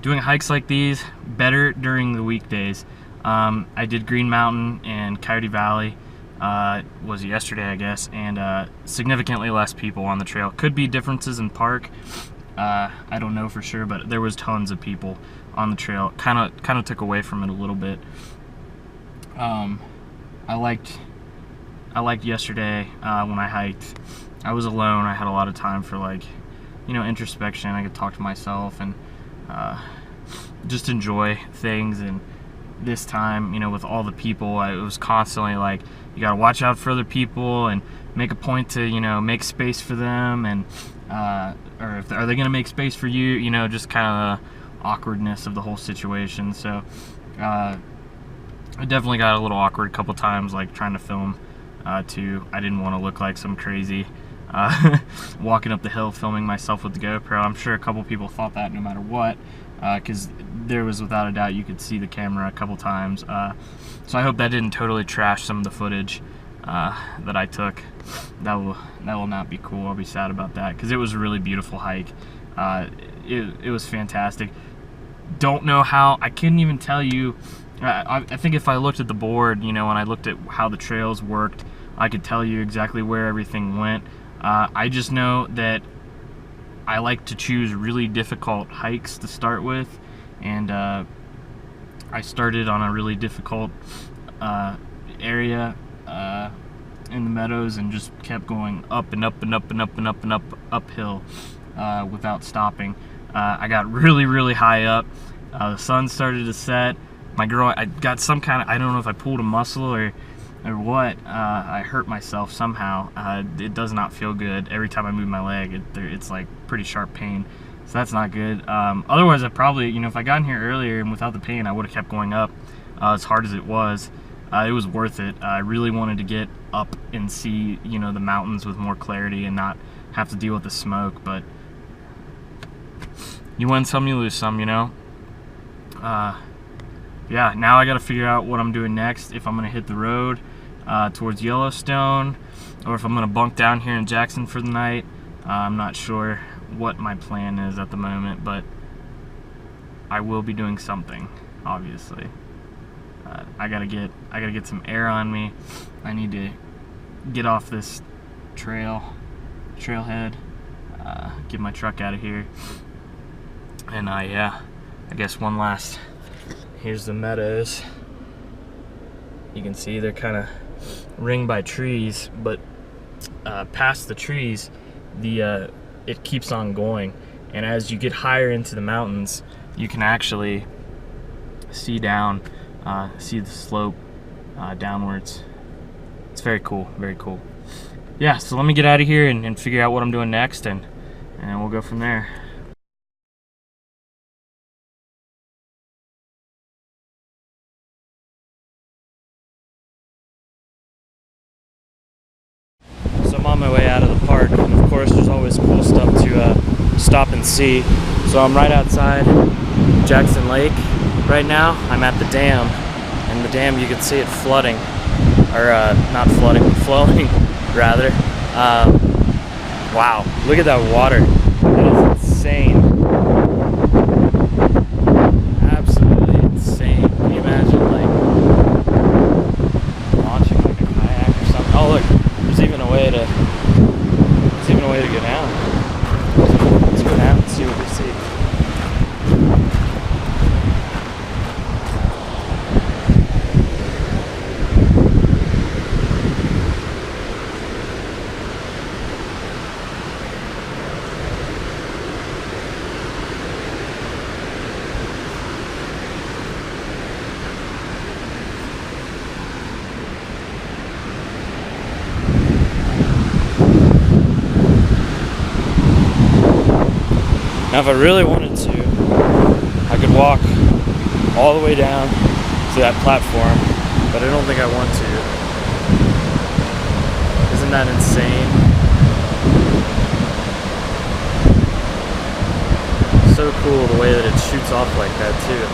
doing hikes like these better during the weekdays. I did Green Mountain and Coyote Valley. Was yesterday, I guess, and significantly less people on the trail. Could be differences in park. I don't know for sure, but there was tons of people on the trail. Kind of took away from it a little bit. I liked yesterday when I hiked. I was alone. I had a lot of time for introspection. I could talk to myself and just enjoy things. And this time, with all the people, it was constantly like, you gotta watch out for other people and make a point to, make space for them, and are they gonna make space for you? Just kind of the awkwardness of the whole situation. So I definitely got a little awkward a couple times, like trying to film too. I didn't want to look like some crazy walking up the hill filming myself with the GoPro. I'm sure a couple people thought that no matter what, because there was, without a doubt, you could see the camera a couple times. So I hope that didn't totally trash some of the footage that I took. That will not be cool. I'll be sad about that, because it was a really beautiful hike. It was fantastic. Don't know how. I couldn't even tell you. I think if I looked at the board, when I looked at how the trails worked, I could tell you exactly where everything went. I just know that I like to choose really difficult hikes to start with, and I started on a really difficult area in the meadows and just kept going up and up and up and up and up and up uphill without stopping. I got really, really high up. The sun started to set. My girl, I got some kind of, I don't know if I pulled a muscle or what, I hurt myself somehow. It does not feel good. Every time I move my leg, it's like pretty sharp pain. So that's not good. Otherwise, I probably, if I got in here earlier and without the pain, I would have kept going up as hard as it was. It was worth it. I really wanted to get up and see, the mountains with more clarity and not have to deal with the smoke. But you win some, you lose some, Yeah, now I got to figure out what I'm doing next. If I'm going to hit the road, towards Yellowstone, or if I'm gonna bunk down here in Jackson for the night. I'm not sure what my plan is at the moment, but I will be doing something, obviously. I gotta get some air on me. I need to get off this trailhead, get my truck out of here, and yeah, I guess one last. Here's the meadows. You can see they're kind of ringed by trees, but past the trees, it keeps on going. And as you get higher into the mountains, you can actually see down, see the slope downwards. It's very cool, very cool. Yeah, so let me get out of here and figure out what I'm doing next, and we'll go from there. So I'm on my way out of the park, and of course there's always cool stuff to stop and see. So I'm right outside Jackson Lake right now. I'm at the dam, and the dam, you can see it flooding, or not flooding, but flowing rather. Wow, look at that water. That is insane. Absolutely insane. Can you imagine like launching like a kayak or something? Oh look, there's even a way to go down. Let's go down and see what we see. Now if I really wanted to, I could walk all the way down to that platform, but I don't think I want to. Isn't that insane? So cool the way that it shoots off like that too.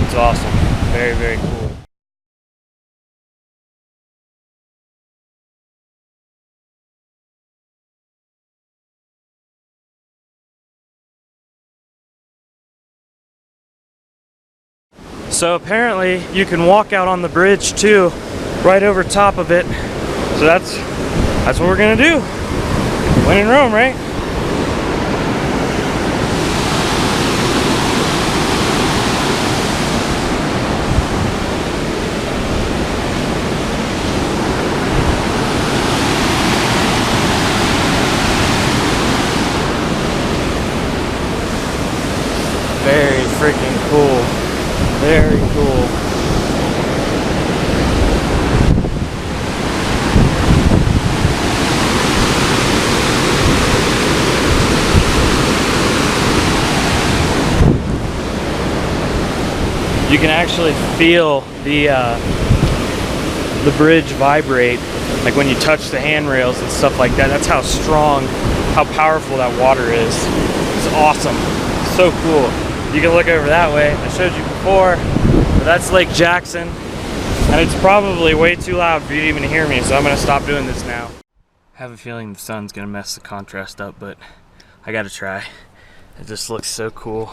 It's awesome. Very, very cool. So apparently you can walk out on the bridge too, right over top of it. So that's what we're gonna do. When in Rome, right? Very freaking cool. Very cool. You can actually feel the bridge vibrate, like when you touch the handrails and stuff like that. That's how strong, how powerful that water is. It's awesome. So cool. You can look over that way. I showed you before, but that's Lake Jackson, and it's probably way too loud for you to even hear me, so I'm gonna stop doing this now. I have a feeling the sun's gonna mess the contrast up, but I gotta try. It just looks so cool.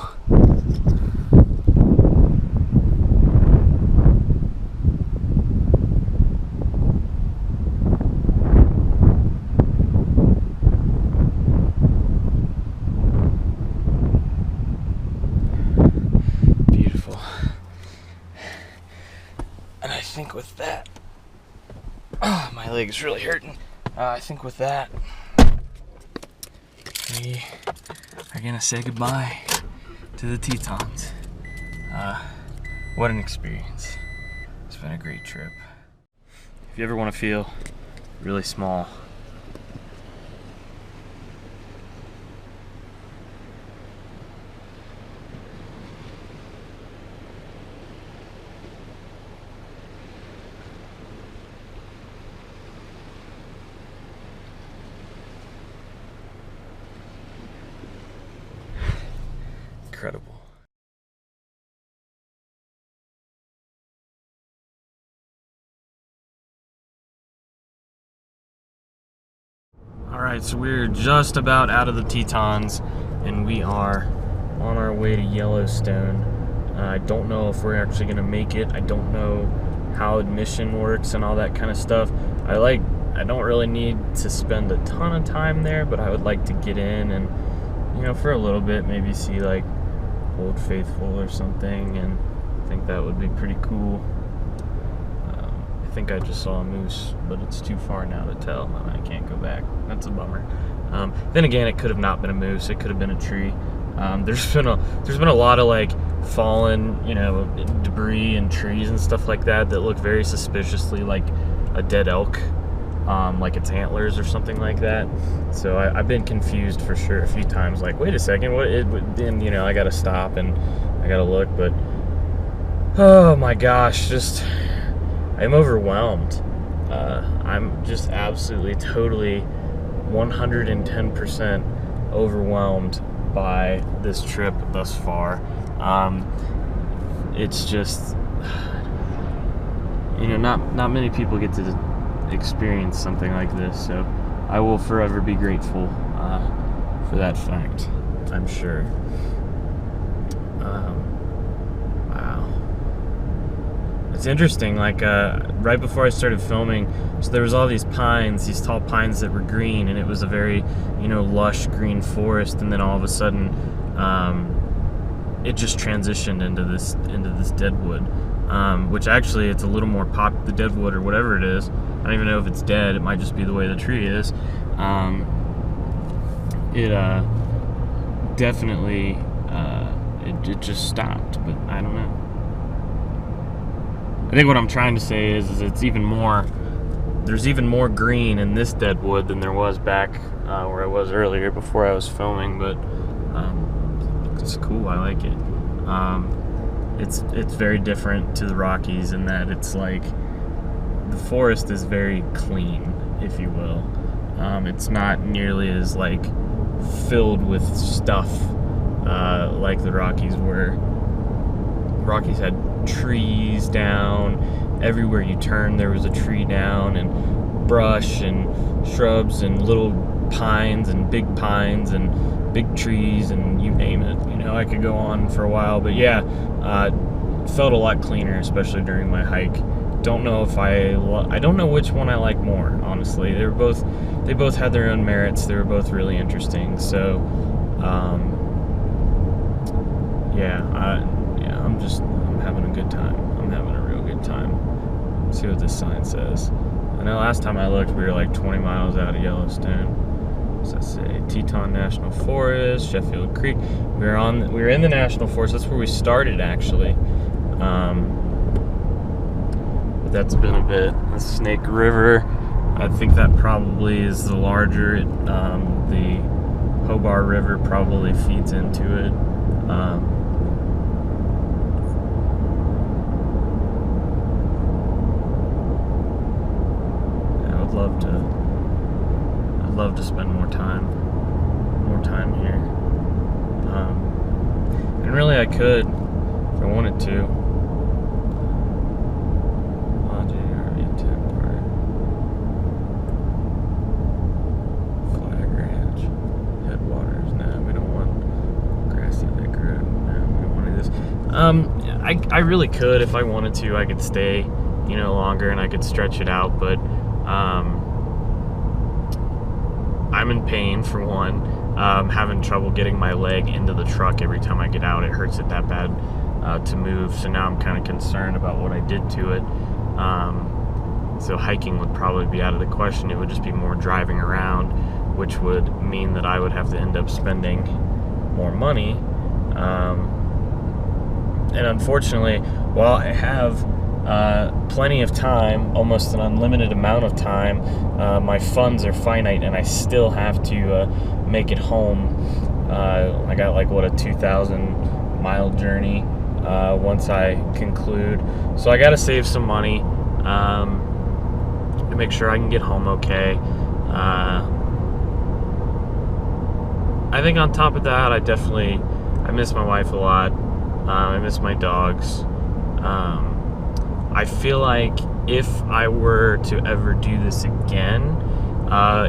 And I think with that, oh, my leg's really hurting. I think with that, we are gonna say goodbye to the Tetons. What an experience. It's been a great trip. If you ever want to feel really small, incredible. Alright, so we're just about out of the Tetons, and we are on our way to Yellowstone. I don't know if we're actually going to make it. I don't know how admission works and all that kind of stuff. I don't really need to spend a ton of time there, but I would like to get in and, you know, for a little bit, maybe see like Old Faithful or something, and I think that would be pretty cool. I think I just saw a moose, but it's too far now to tell, and I can't go back. That's a bummer. Then again, it could have not been a moose. It could have been a tree. There's been a lot of like fallen, you know, debris and trees and stuff like that look very suspiciously like a dead elk, like its antlers or something like that. So I've been confused for sure a few times. Like, wait a second, then you know I got to stop and I got to look, but oh my gosh, I'm overwhelmed. I'm just absolutely, totally, 110% overwhelmed by this trip thus far. It's just, you know, not many people get to experience something like this, so I will forever be grateful for that fact, I'm sure. Wow. It's interesting, like right before I started filming, so there was all these pines, these tall pines that were green, and it was a very, you know, lush green forest, and then all of a sudden it just transitioned into this deadwood, which actually it's a little more the deadwood or whatever it is. I don't even know if it's dead. It might just be the way the tree is. It definitely it just stopped, but I don't know. I think what I'm trying to say is it's even more. There's even more green in this deadwood than there was back where I was earlier before I was filming, but it's cool. I like it. It's very different to the Rockies in that it's like the forest is very clean, if you will. It's not nearly as like filled with stuff like the Rockies were. Rockies had trees down everywhere you turn. There was a tree down, and brush and shrubs and little pines and big trees, and you name it. You know, I could go on for a while, but yeah, it felt a lot cleaner, especially during my hike. Don't know if I don't know which one I like more, honestly. They both had their own merits. They were both really interesting. So I'm having a good time. I'm having a real good time. Let's see what this sign says. I know last time I looked, we were like 20 miles out of Yellowstone. What's that say? Teton National Forest, Sheffield Creek. We were in the National Forest. That's where we started, actually. But that's been a bit. The Snake River, I think that probably is the larger. The Hobart River probably feeds into it. I'd love to spend more time here. And really I could if I wanted to. Flag Ranch, Headwaters. No, we don't want Grassy Lake Road. No, we don't want any of this. I really could if I wanted to. I could stay, you know, longer, and I could stretch it out, but I'm in pain for one. Having trouble getting my leg into the truck every time I get out. It hurts it that bad to move, so now I'm kind of concerned about what I did to it. So hiking would probably be out of the question. It would just be more driving around, which would mean that I would have to end up spending more money. And unfortunately, while I have plenty of time, almost an unlimited amount of time, my funds are finite, and I still have to make it home. I got like a 2,000 mile journey once I conclude, so I got to save some money to make sure I can get home okay. I think on top of that, I miss my wife a lot. I miss my dogs. I feel like if I were to ever do this again,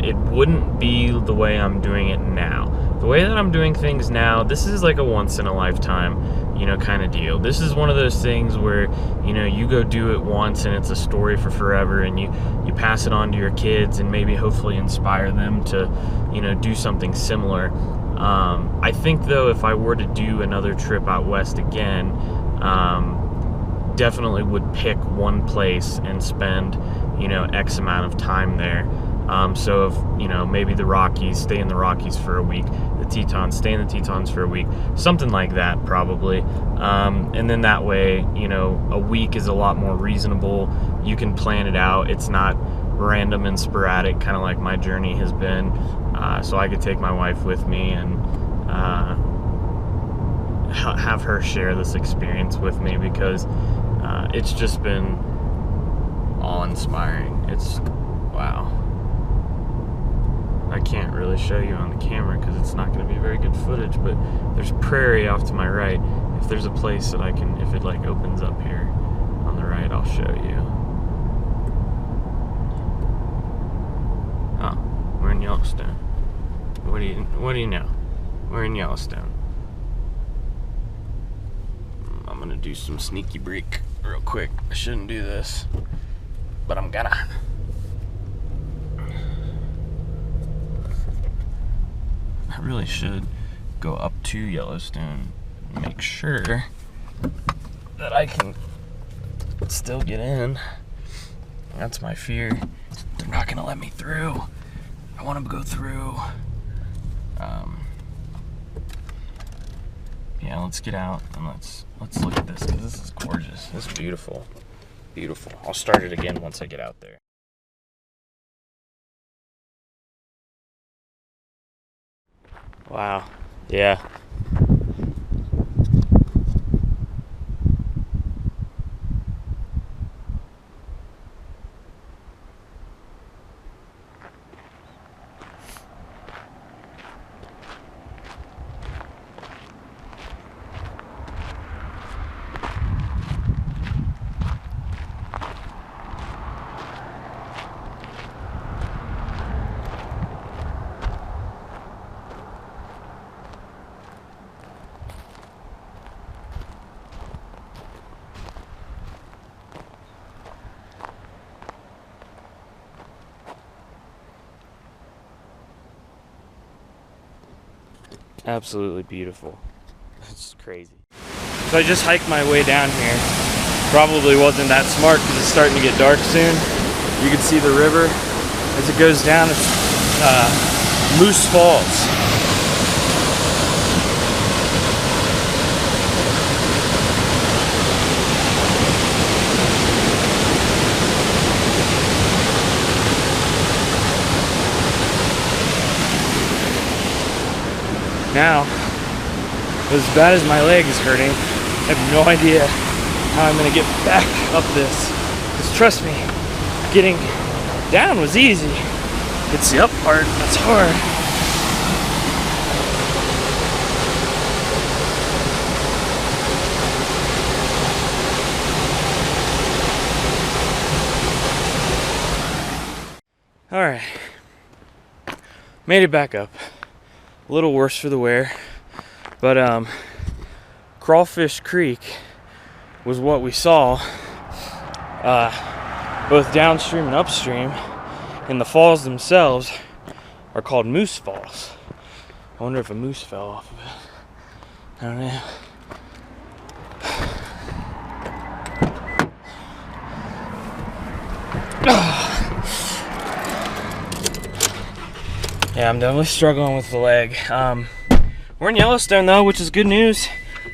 it wouldn't be the way I'm doing it now. The way that I'm doing things now, this is like a once in a lifetime, you know, kind of deal. This is one of those things where, you know, you go do it once and it's a story for forever, and you pass it on to your kids and maybe hopefully inspire them to, you know, do something similar. I think though, if I were to do another trip out west again, definitely would pick one place and spend, you know, X amount of time there. So if, you know, maybe the Rockies, stay in the Rockies for a week, the Tetons, stay in the Tetons for a week, something like that probably. And then that way, you know, a week is a lot more reasonable. You can plan it out. It's not random and sporadic, kind of like my journey has been. So I could take my wife with me and have her share this experience with me, because it's just been awe-inspiring. It's, wow. I can't really show you on the camera because it's not going to be very good footage, but there's prairie off to my right. If there's a place that I can, if it like opens up here on the right, I'll show you. Oh, we're in Yellowstone. What do you know? We're in Yellowstone. I'm gonna do some sneaky break real quick. I shouldn't do this, but I'm gonna. I really should go up to Yellowstone and make sure that I can still get in. That's my fear. They're not gonna let me through. I want to go through. Yeah, let's get out and let's look at this, because this is gorgeous. This is beautiful. Beautiful. I'll start it again once I get out there. Wow. Yeah. Absolutely beautiful. It's crazy. So I just hiked my way down here. Probably wasn't that smart because it's starting to get dark soon. You can see the river as it goes down. It's Moose Falls. Now, as bad as my leg is hurting, I have no idea how I'm gonna get back up this. Because trust me, getting down was easy. It's the up part that's hard. Alright, made it back up. A little worse for the wear, but Crawfish Creek was what we saw, both downstream and upstream, and the falls themselves are called Moose Falls. I wonder if a moose fell off of it. I don't know. Yeah, I'm definitely struggling with the leg. We're in Yellowstone though, which is good news.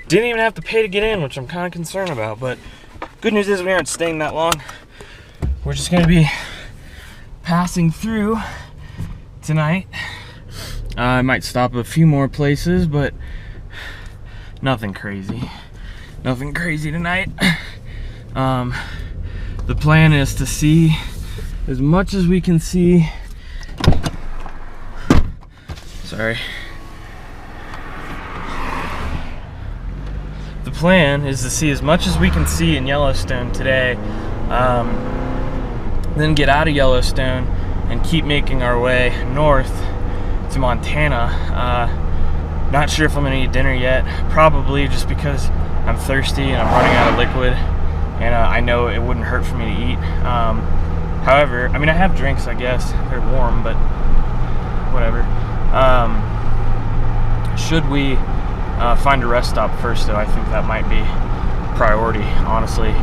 Didn't even have to pay to get in, which I'm kind of concerned about, but good news is we aren't staying that long. We're just gonna be passing through tonight. I might stop at a few more places, but nothing crazy. Nothing crazy tonight. The plan is to see as much as we can see. Sorry. The plan is to see as much as we can see in Yellowstone today, then get out of Yellowstone and keep making our way north to Montana. Not sure if I'm gonna eat dinner yet, probably, just because I'm thirsty and I'm running out of liquid, and I know it wouldn't hurt for me to eat. However, I mean, I have drinks, I guess. They're warm, but whatever. Should we find a rest stop first, though? I think that might be priority, honestly.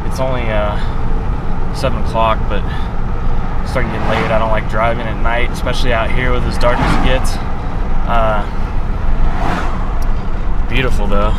It's only 7 o'clock, but it's starting to get late. I don't like driving at night, especially out here with as dark as it gets. Beautiful, though.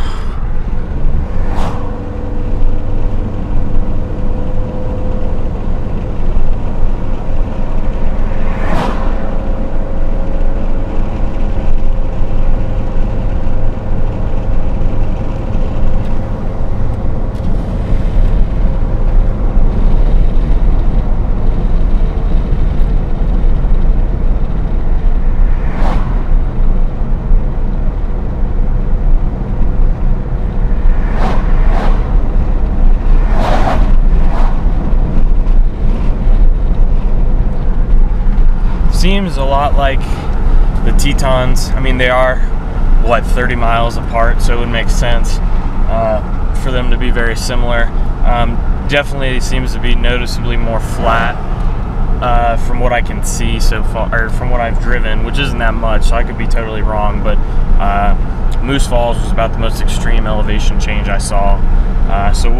Seems a lot like the Tetons. I mean, they are, what, 30 miles apart, so it would make sense for them to be very similar. Definitely seems to be noticeably more flat from what I can see so far, or from what I've driven, which isn't that much, so I could be totally wrong, but Moose Falls was about the most extreme elevation change I saw. So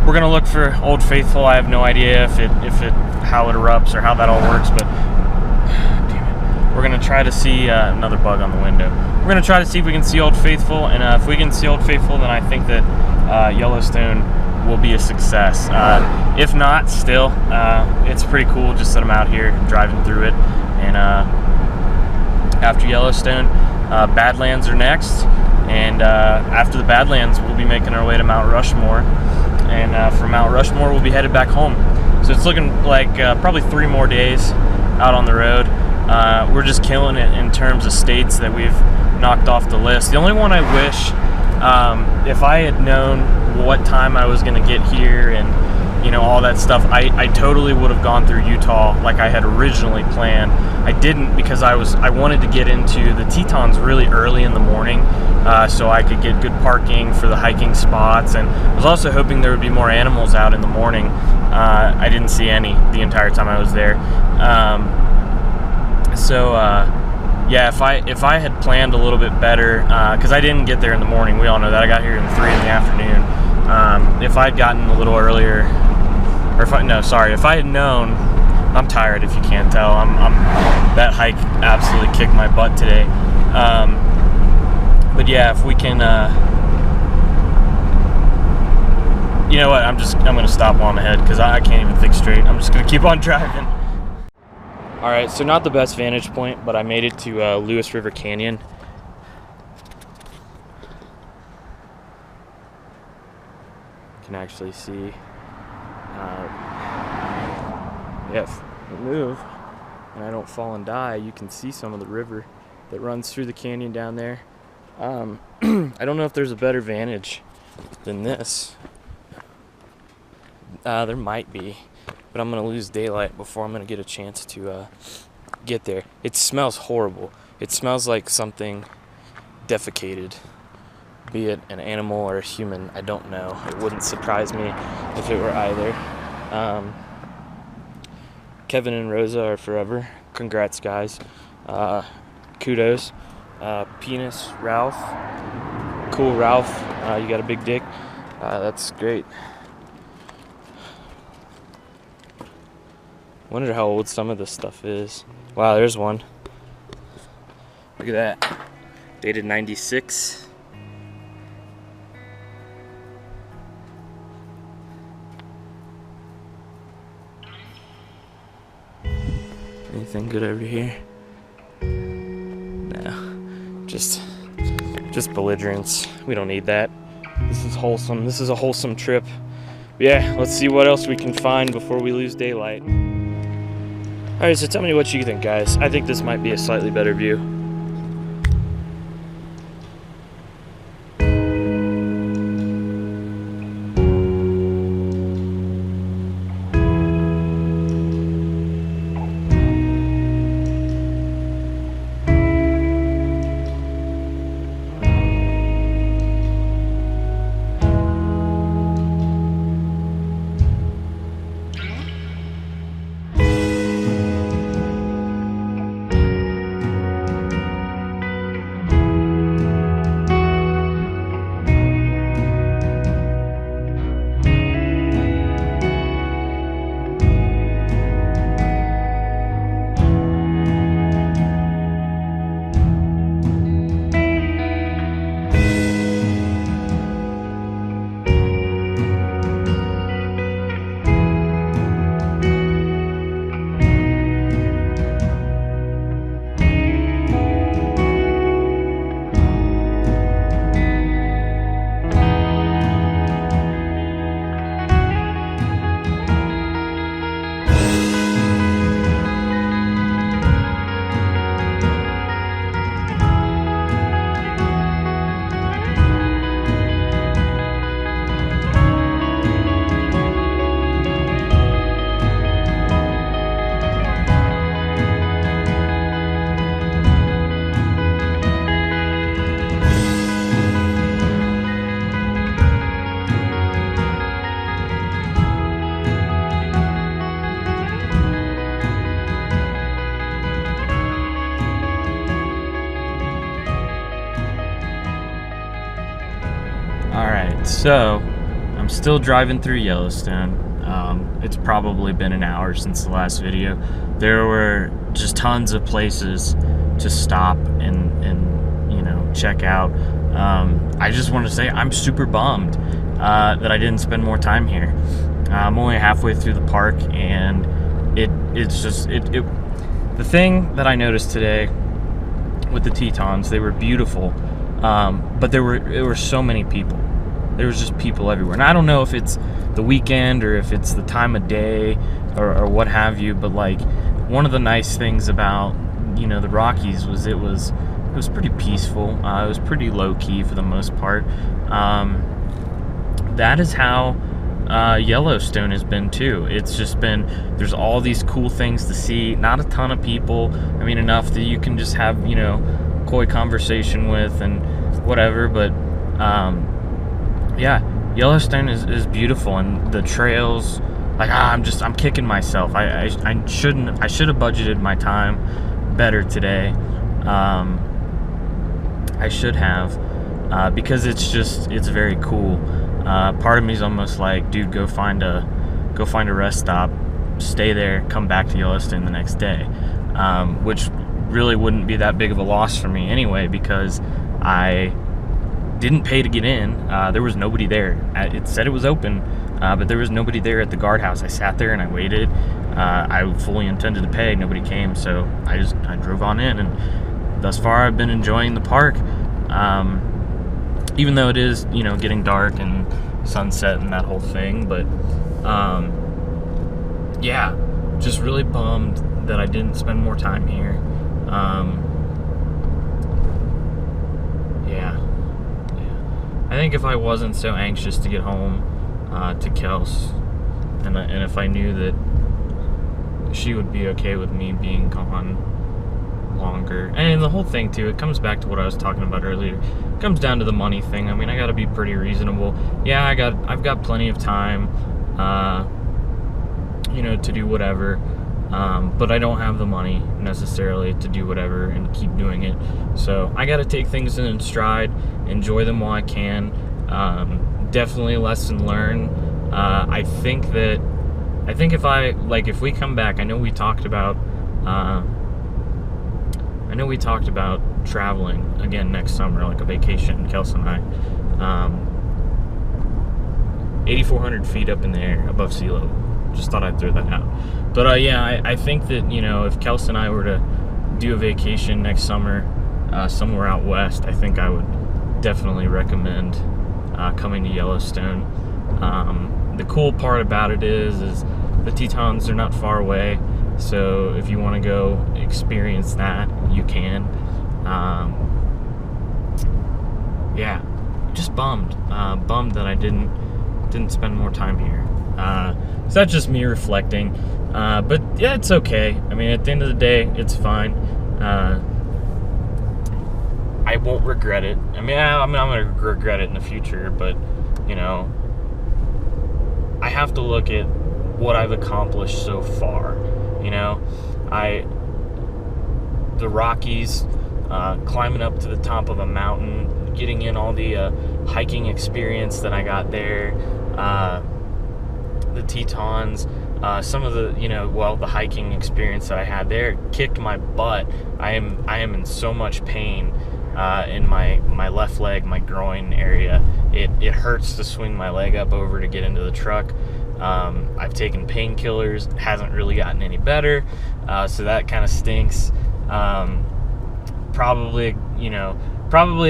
we're gonna look for Old Faithful. I have no idea if it how it erupts or how that all works, but we're gonna try to see another bug on the window. We're gonna try to see if we can see Old Faithful, and if we can see Old Faithful, then I think that Yellowstone will be a success. If not, still, it's pretty cool just that I'm out here driving through it. And after Yellowstone, Badlands are next, and after the Badlands, we'll be making our way to Mount Rushmore, and from Mount Rushmore, we'll be headed back home. So it's looking like probably 3 more days out on the road. We're just killing it in terms of states that we've knocked off the list. The only one I wish, if I had known what time I was going to get here and, you know, all that stuff, I totally would have gone through Utah like I had originally planned. I didn't, because I wanted to get into the Tetons really early in the morning, so I could get good parking for the hiking spots, and I was also hoping there would be more animals out in the morning. I didn't see any the entire time I was there. Yeah, if I had planned a little bit better, because I didn't get there in the morning, we all know that. I got here at 3 in the afternoon. If I'd gotten a little earlier, or if I had known, I'm tired if you can't tell. That hike absolutely kicked my butt today. But yeah, if we can, you know what? I'm gonna stop while I'm ahead because I can't even think straight. I'm just gonna keep on driving. All right, so not the best vantage point, but I made it to Lewis River Canyon. Can actually see. If I move and I don't fall and die, you can see some of the river that runs through the canyon down there. I don't know if there's a better vantage than this. There might be, but I'm gonna lose daylight before I'm gonna get a chance to get there. It smells horrible. It smells like something defecated, be it an animal or a human. I don't know. It wouldn't surprise me if it were either. Kevin and Rosa are forever. Congrats, guys. Kudos. Penis Ralph. Cool Ralph. You got a big dick. That's great. Wonder how old some of this stuff is. Wow, there's one. Look at that. Dated 96. Anything good over here? No. Just belligerence. We don't need that. This is wholesome. This is a wholesome trip. But yeah, let's see what else we can find before we lose daylight. Alright, so tell me what you think, guys. I think this might be a slightly better view. Alright, so I'm still driving through Yellowstone. It's probably been an hour since the last video. There were just tons of places to stop and check out. I just want to say I'm super bummed that I didn't spend more time here. I'm only halfway through the park, and it's just the thing that I noticed today with the Tetons, they were beautiful, but there were so many people. There was just people everywhere, and I don't know if it's the weekend or if it's the time of day or what have you, but like one of the nice things about the Rockies was it was pretty peaceful. It was pretty low key for the most part. That is how Yellowstone has been too. It's just been, there's all these cool things to see, not a ton of people. I mean, enough that you can just have coy conversation with and whatever, but yeah, Yellowstone is beautiful, and the trails, like I'm kicking myself. I should have budgeted my time better today. I should have, because it's very cool. Part of me is almost like, dude, go find a rest stop, stay there, come back to Yellowstone the next day, which really wouldn't be that big of a loss for me anyway, because I didn't pay to get in. There was nobody there. It said it was open, but there was nobody there at the guardhouse. I sat there and I waited. I fully intended to pay. Nobody came, so I drove on in, and thus far I've been enjoying the park. Even though it is, getting dark and sunset and that whole thing, but yeah, just really bummed that I didn't spend more time here. Yeah. I think if I wasn't so anxious to get home to Kels, and if I knew that she would be okay with me being gone longer, and the whole thing too, it comes back to what I was talking about earlier. It comes down to the money thing. I mean, I got to be pretty reasonable. Yeah, I've got plenty of time, to do whatever, but I don't have the money necessarily to do whatever and keep doing it. So I got to take things in stride, enjoy them while I can. Definitely lesson learned. I think if we come back, I know we talked about traveling again next summer, like a vacation, Kels and I. 8,400 feet up in the air above sea level. Just thought I'd throw that out. But yeah, I think that, if Kels and I were to do a vacation next summer somewhere out west, I think I would definitely recommend coming to Yellowstone. The cool part about it is the Tetons are not far away. So if you want to go experience that, you can. Yeah, just bummed that I didn't spend more time here. So that's just me reflecting. But yeah, it's okay. I mean, at the end of the day, it's fine. I won't regret it. I'm gonna regret it in the future, but I have to look at what I've accomplished so far. The Rockies, climbing up to the top of a mountain, getting in all the hiking experience that I got there, the Tetons, some of the the hiking experience that I had there kicked my butt. I am in so much pain in my left leg, my groin area. It hurts to swing my leg up over to get into the truck. I've taken painkillers, hasn't really gotten any better, so that kind of stinks. Probably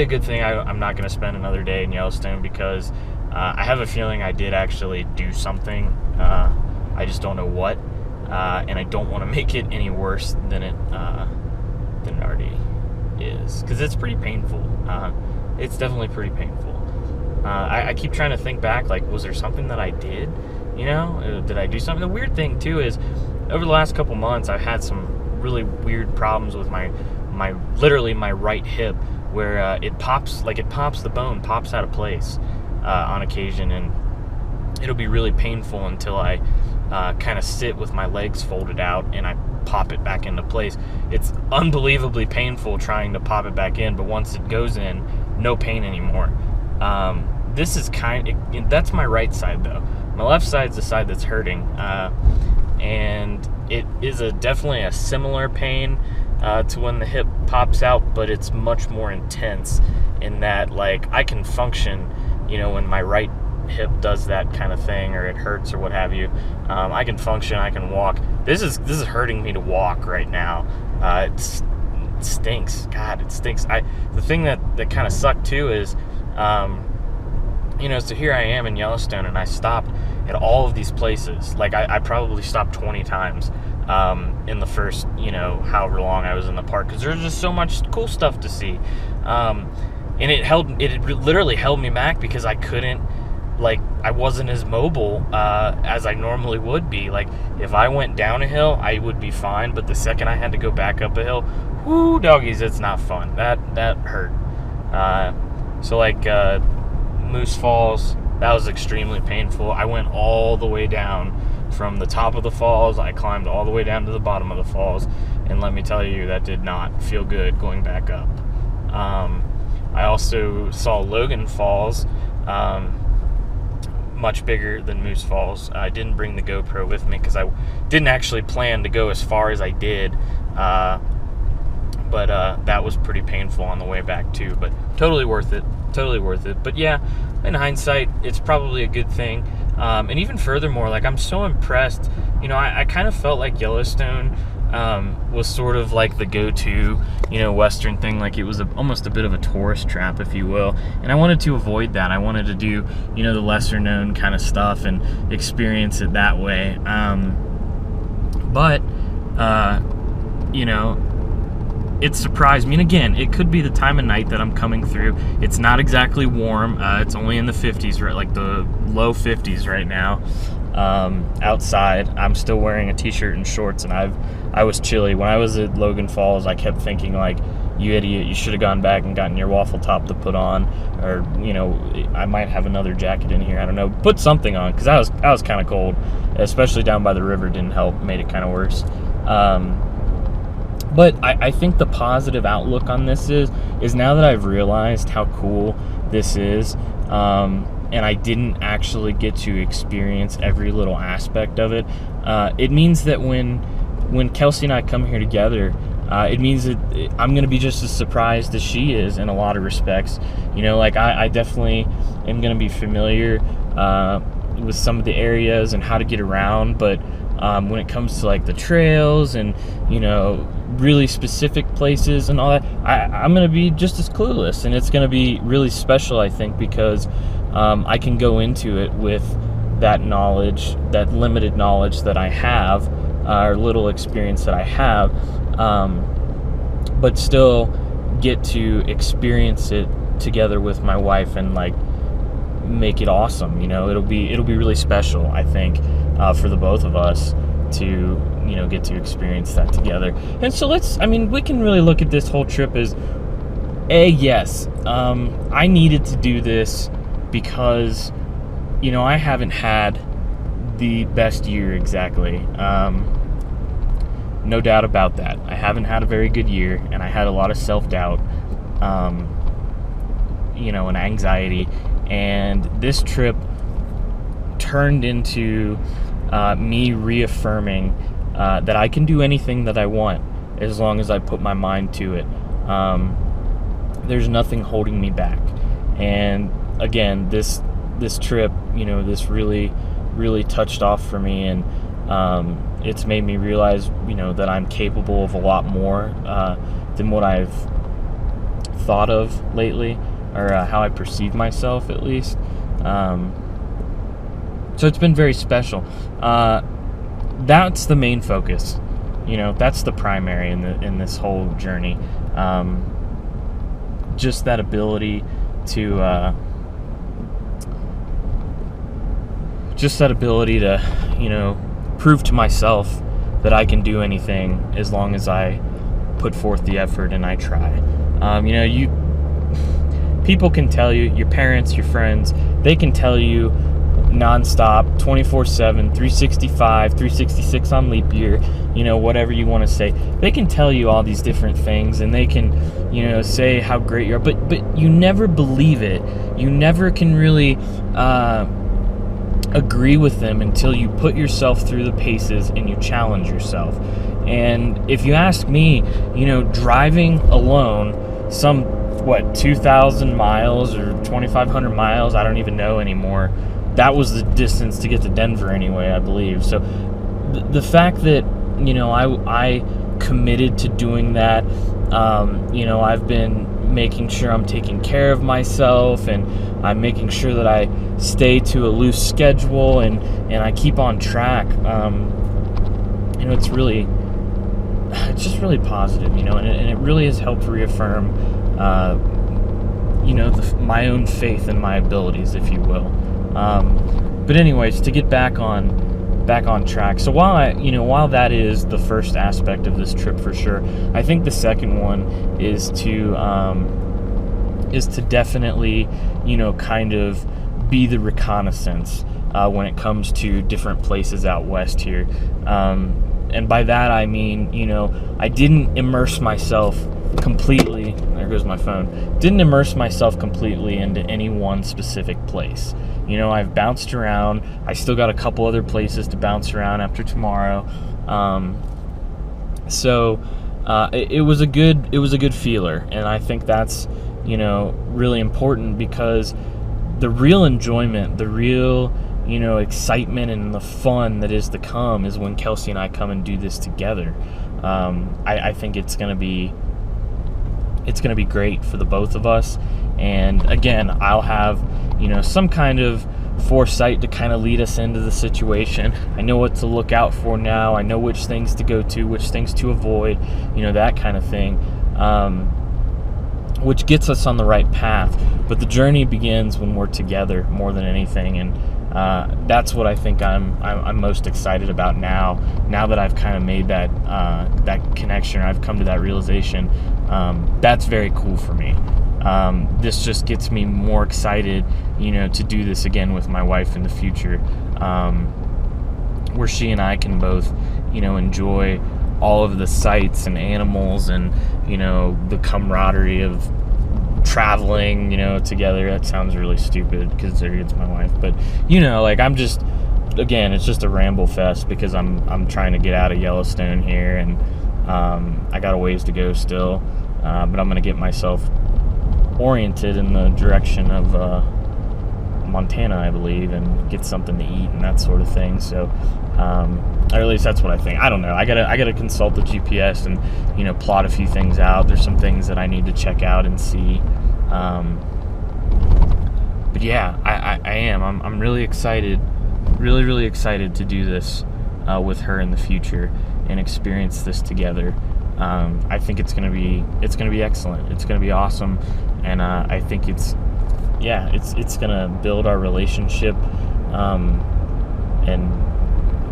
a good thing I'm not going to spend another day in Yellowstone, because I have a feeling I did actually do something. I just don't know what, and I don't want to make it any worse than it already is, because it's pretty painful. It's definitely pretty painful. I keep trying to think back, like, was there something that I did? Did I do something? The weird thing too is, over the last couple months, I've had some really weird problems with my right hip, where it pops the bone pops out of place on occasion, and it'll be really painful until I kind of sit with my legs folded out and I pop it back into place. It's unbelievably painful trying to pop it back in, but once it goes in, no pain anymore. this is that's my right side though. My left side's the side that's hurting, and it is definitely a similar pain to when the hip pops out, but it's much more intense in that, like, I can function, you know, when my right hip does that kind of thing, or it hurts or what have you. I can function, I can walk. This is hurting me to walk right now. It stinks. God, it stinks. The thing that kind of sucked too is, you know, so here I am in Yellowstone, and I stopped at all of these places. Like, I probably stopped 20 times in the first, you know, however long I was in the park, because there's just so much cool stuff to see. And it literally held me back because I couldn't, like, I wasn't as mobile as I normally would be. Like, if I went down a hill, I would be fine, but the second I had to go back up a hill, whoo, doggies, it's not fun. That hurt. So, like, Moose Falls, that was extremely painful. I went all the way down from the top of the falls. I climbed all the way down to the bottom of the falls, and let me tell you, that did not feel good going back up. I also saw Logan Falls, much bigger than Moose Falls. I didn't bring the GoPro with me because I didn't actually plan to go as far as I did, but that was pretty painful on the way back too, but totally worth it. But yeah, in hindsight, it's probably a good thing. And even furthermore, like, I'm so impressed. You know, I kind of felt like Yellowstone was sort of like the go-to, you know, Western thing. Like, it was almost a bit of a tourist trap, if you will. And I wanted to avoid that. I wanted to do, you know, the lesser known kind of stuff and experience it that way. But you know, it surprised me. And again, it could be the time of night that I'm coming through. It's not exactly warm. It's only in the 50s, right? Like the low 50s right now. Outside, I'm still wearing a t-shirt and shorts, and I was chilly. When I was at Logan Falls, I kept thinking, like, you idiot, you should have gone back and gotten your waffle top to put on, or, you know, I might have another jacket in here, I don't know, put something on, because I was kind of cold, especially down by the river. Didn't help, made it kind of worse. But I think the positive outlook on this is now that I've realized how cool this is, and I didn't actually get to experience every little aspect of it, it means that when Kelsey and I come here together, it means that I'm going to be just as surprised as she is in a lot of respects. You know, like, I definitely am going to be familiar with some of the areas and how to get around, but when it comes to, like, the trails and, you know, really specific places and all that, I'm going to be just as clueless, and it's going to be really special, I think, because I can go into it with that knowledge, that limited knowledge that I have, or little experience that I have, but still get to experience it together with my wife and, like, make it awesome. You know, it'll be really special, I think, for the both of us to, you know, get to experience that together. And so we can really look at this whole trip as yes, I needed to do this because, you know, I haven't had the best year exactly. No doubt about that. I haven't had a very good year, and I had a lot of self-doubt, you know, and anxiety. And this trip turned into me reaffirming that I can do anything that I want as long as I put my mind to it. There's nothing holding me back. And again, this trip, you know, this really, really touched off for me, and it's made me realize, you know, that I'm capable of a lot more than what I've thought of lately, or how I perceive myself, at least. So it's been very special. That's the main focus, you know, that's the primary in this whole journey. Just that ability to you know, prove to myself that I can do anything as long as I put forth the effort and I try. You know, people can tell you, your parents, your friends, they can tell you nonstop, 24/7, 365, 366 on leap year, whatever you want to say. They can tell you all these different things, and they can, say how great you are, but you never believe it. You never can really agree with them until you put yourself through the paces and you challenge yourself. And if you ask me, driving alone some 2,000 miles or 2,500 miles, I don't even know anymore. That was the distance to get to Denver anyway, I believe. So the fact that, I committed to doing that, I've been making sure I'm taking care of myself, and I'm making sure that I stay to a loose schedule, and I keep on track. It's just really positive, and it really has helped reaffirm, my own faith in my abilities, if you will. But anyways, to get back on track. So while that is the first aspect of this trip for sure, I think the second one is to definitely, kind of be the reconnaissance when it comes to different places out west here. And by that I mean, I didn't immerse myself completely. There goes my phone. Didn't immerse myself completely into any one specific place. I've bounced around. I still got a couple other places to bounce around after tomorrow. So it was a good feeler, and I think that's really important, because the real enjoyment, the real excitement and the fun that is to come is when Kelsey and I come and do this together. I think it's gonna be great for the both of us. And again, I'll have some kind of foresight to kind of lead us into the situation. I know what to look out for now. I know which things to go to, which things to avoid, that kind of thing, which gets us on the right path. But the journey begins when we're together more than anything, and that's what I think I'm most excited about now that I've kind of made that connection. I've come to that realization. That's very cool for me. This just gets me more excited, to do this again with my wife in the future, where she and I can both, enjoy all of the sights and animals, and, the camaraderie of traveling, together. That sounds really stupid because it's my wife, but I'm just, again, it's just a ramble fest because I'm trying to get out of Yellowstone here, and I got a ways to go still, but I'm gonna get myself oriented in the direction of Montana, I believe, and get something to eat and that sort of thing. So or at least that's what I think. I don't know. I gotta consult the GPS and plot a few things out. There's some things that I need to check out and see. But yeah, I am. I'm really excited, really excited to do this with her in the future and experience this together. I think it's gonna be excellent. It's gonna be awesome, and I think it's gonna build our relationship. And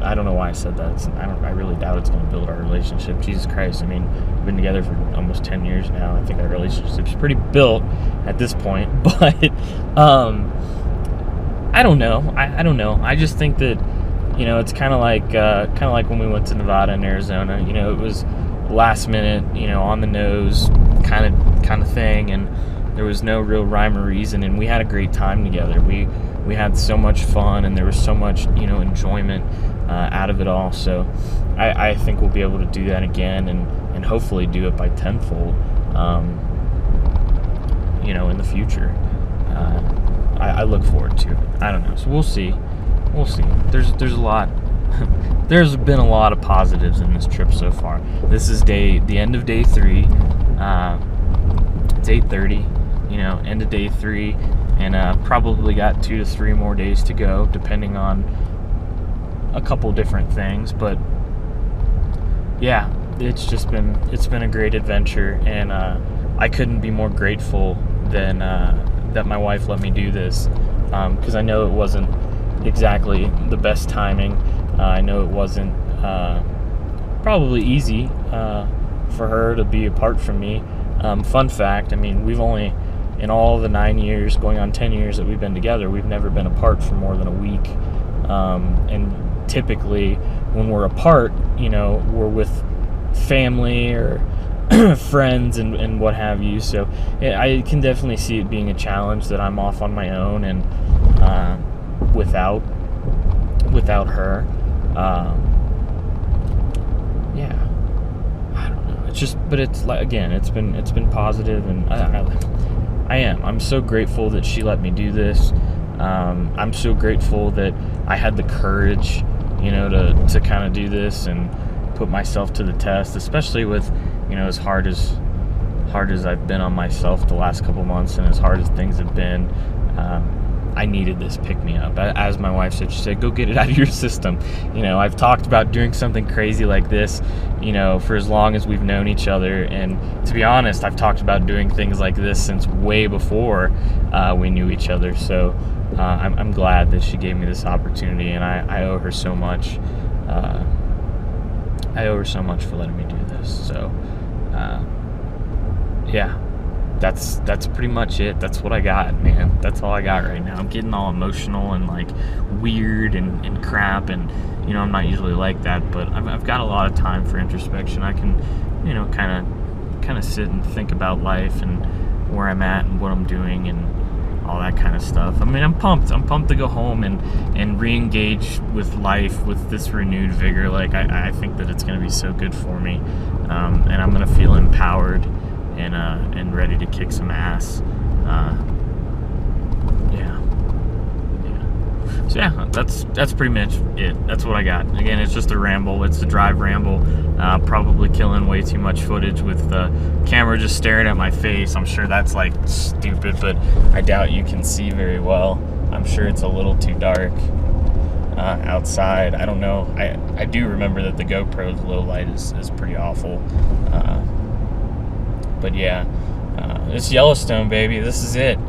I don't know why I said that. I really doubt it's gonna build our relationship. Jesus Christ! I mean, we've been together for almost 10 years now. I think our relationship's pretty built at this point. But I don't know. I don't know. I just think that it's kind of like when we went to Nevada and Arizona. It was last minute, on the nose kind of thing, and there was no real rhyme or reason, and we had a great time together. We had so much fun, and there was so much in out of it all. So I think we'll be able to do that again, and hopefully do it by tenfold in the future. I look forward to it. I don't know, so we'll see. There's a lot. There's been a lot of positives in this trip so far. This is the end of day 3. It's 8:30, end of day 3, and probably got 2 to 3 more days to go, depending on a couple different things. But yeah, it's been a great adventure, and I couldn't be more grateful than that my wife let me do this, because I know it wasn't exactly the best timing. I know it wasn't probably easy for her to be apart from me. Fun fact, I mean, we've only in all the 9 years, going on 10 years that we've been together, we've never been apart for more than a week. And typically when we're apart, you know, we're with family or friends and what have you. So I can definitely see it being a challenge that I'm off on my own and without her. Yeah, I don't know. It's just, but it's like, again, it's been positive, and I'm so grateful that she let me do this. I'm so grateful that I had the courage, you know, to kind of do this and put myself to the test, especially with, you know, as hard as I've been on myself the last couple months, and as hard as things have been. I needed this pick-me-up. As my wife said, she said, go get it out of your system. You know, I've talked about doing something crazy like this, you know, for as long as we've known each other. And to be honest, I've talked about doing things like this since way before we knew each other. So I'm glad that she gave me this opportunity, and I owe her so much. I owe her so much for letting me do this. So, yeah. That's pretty much it. That's what I got, man. That's all I got right now. I'm getting all emotional and like weird and crap, and you know, I'm not usually like that, but I've got a lot of time for introspection. I can, you know, kind of sit and think about life and where I'm at and what I'm doing and all that kind of stuff. I mean, I'm pumped to go home and re-engage with life with this renewed vigor. Like I think that it's going to be so good for me, and I'm going to feel empowered and ready to kick some ass. So yeah, that's pretty much it. That's what I got. Again, it's just a ramble. It's a drive ramble. Probably killing way too much footage with the camera just staring at my face. I'm sure that's like stupid, but I doubt you can see very well. I'm sure it's a little too dark outside. I don't know. I do remember that the GoPro's low light is pretty awful. But yeah, it's Yellowstone, baby. This is it.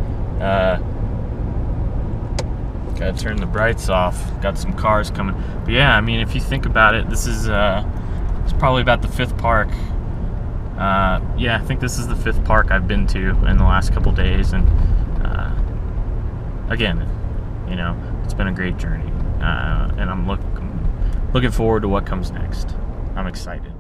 Gotta turn the brights off. Got some cars coming. But yeah, I mean, if you think about it, this is it's probably about the 5th park. Yeah, I think this is the 5th park I've been to in the last couple days, and again, you know, it's been a great journey, and I'm looking forward to what comes next. I'm excited.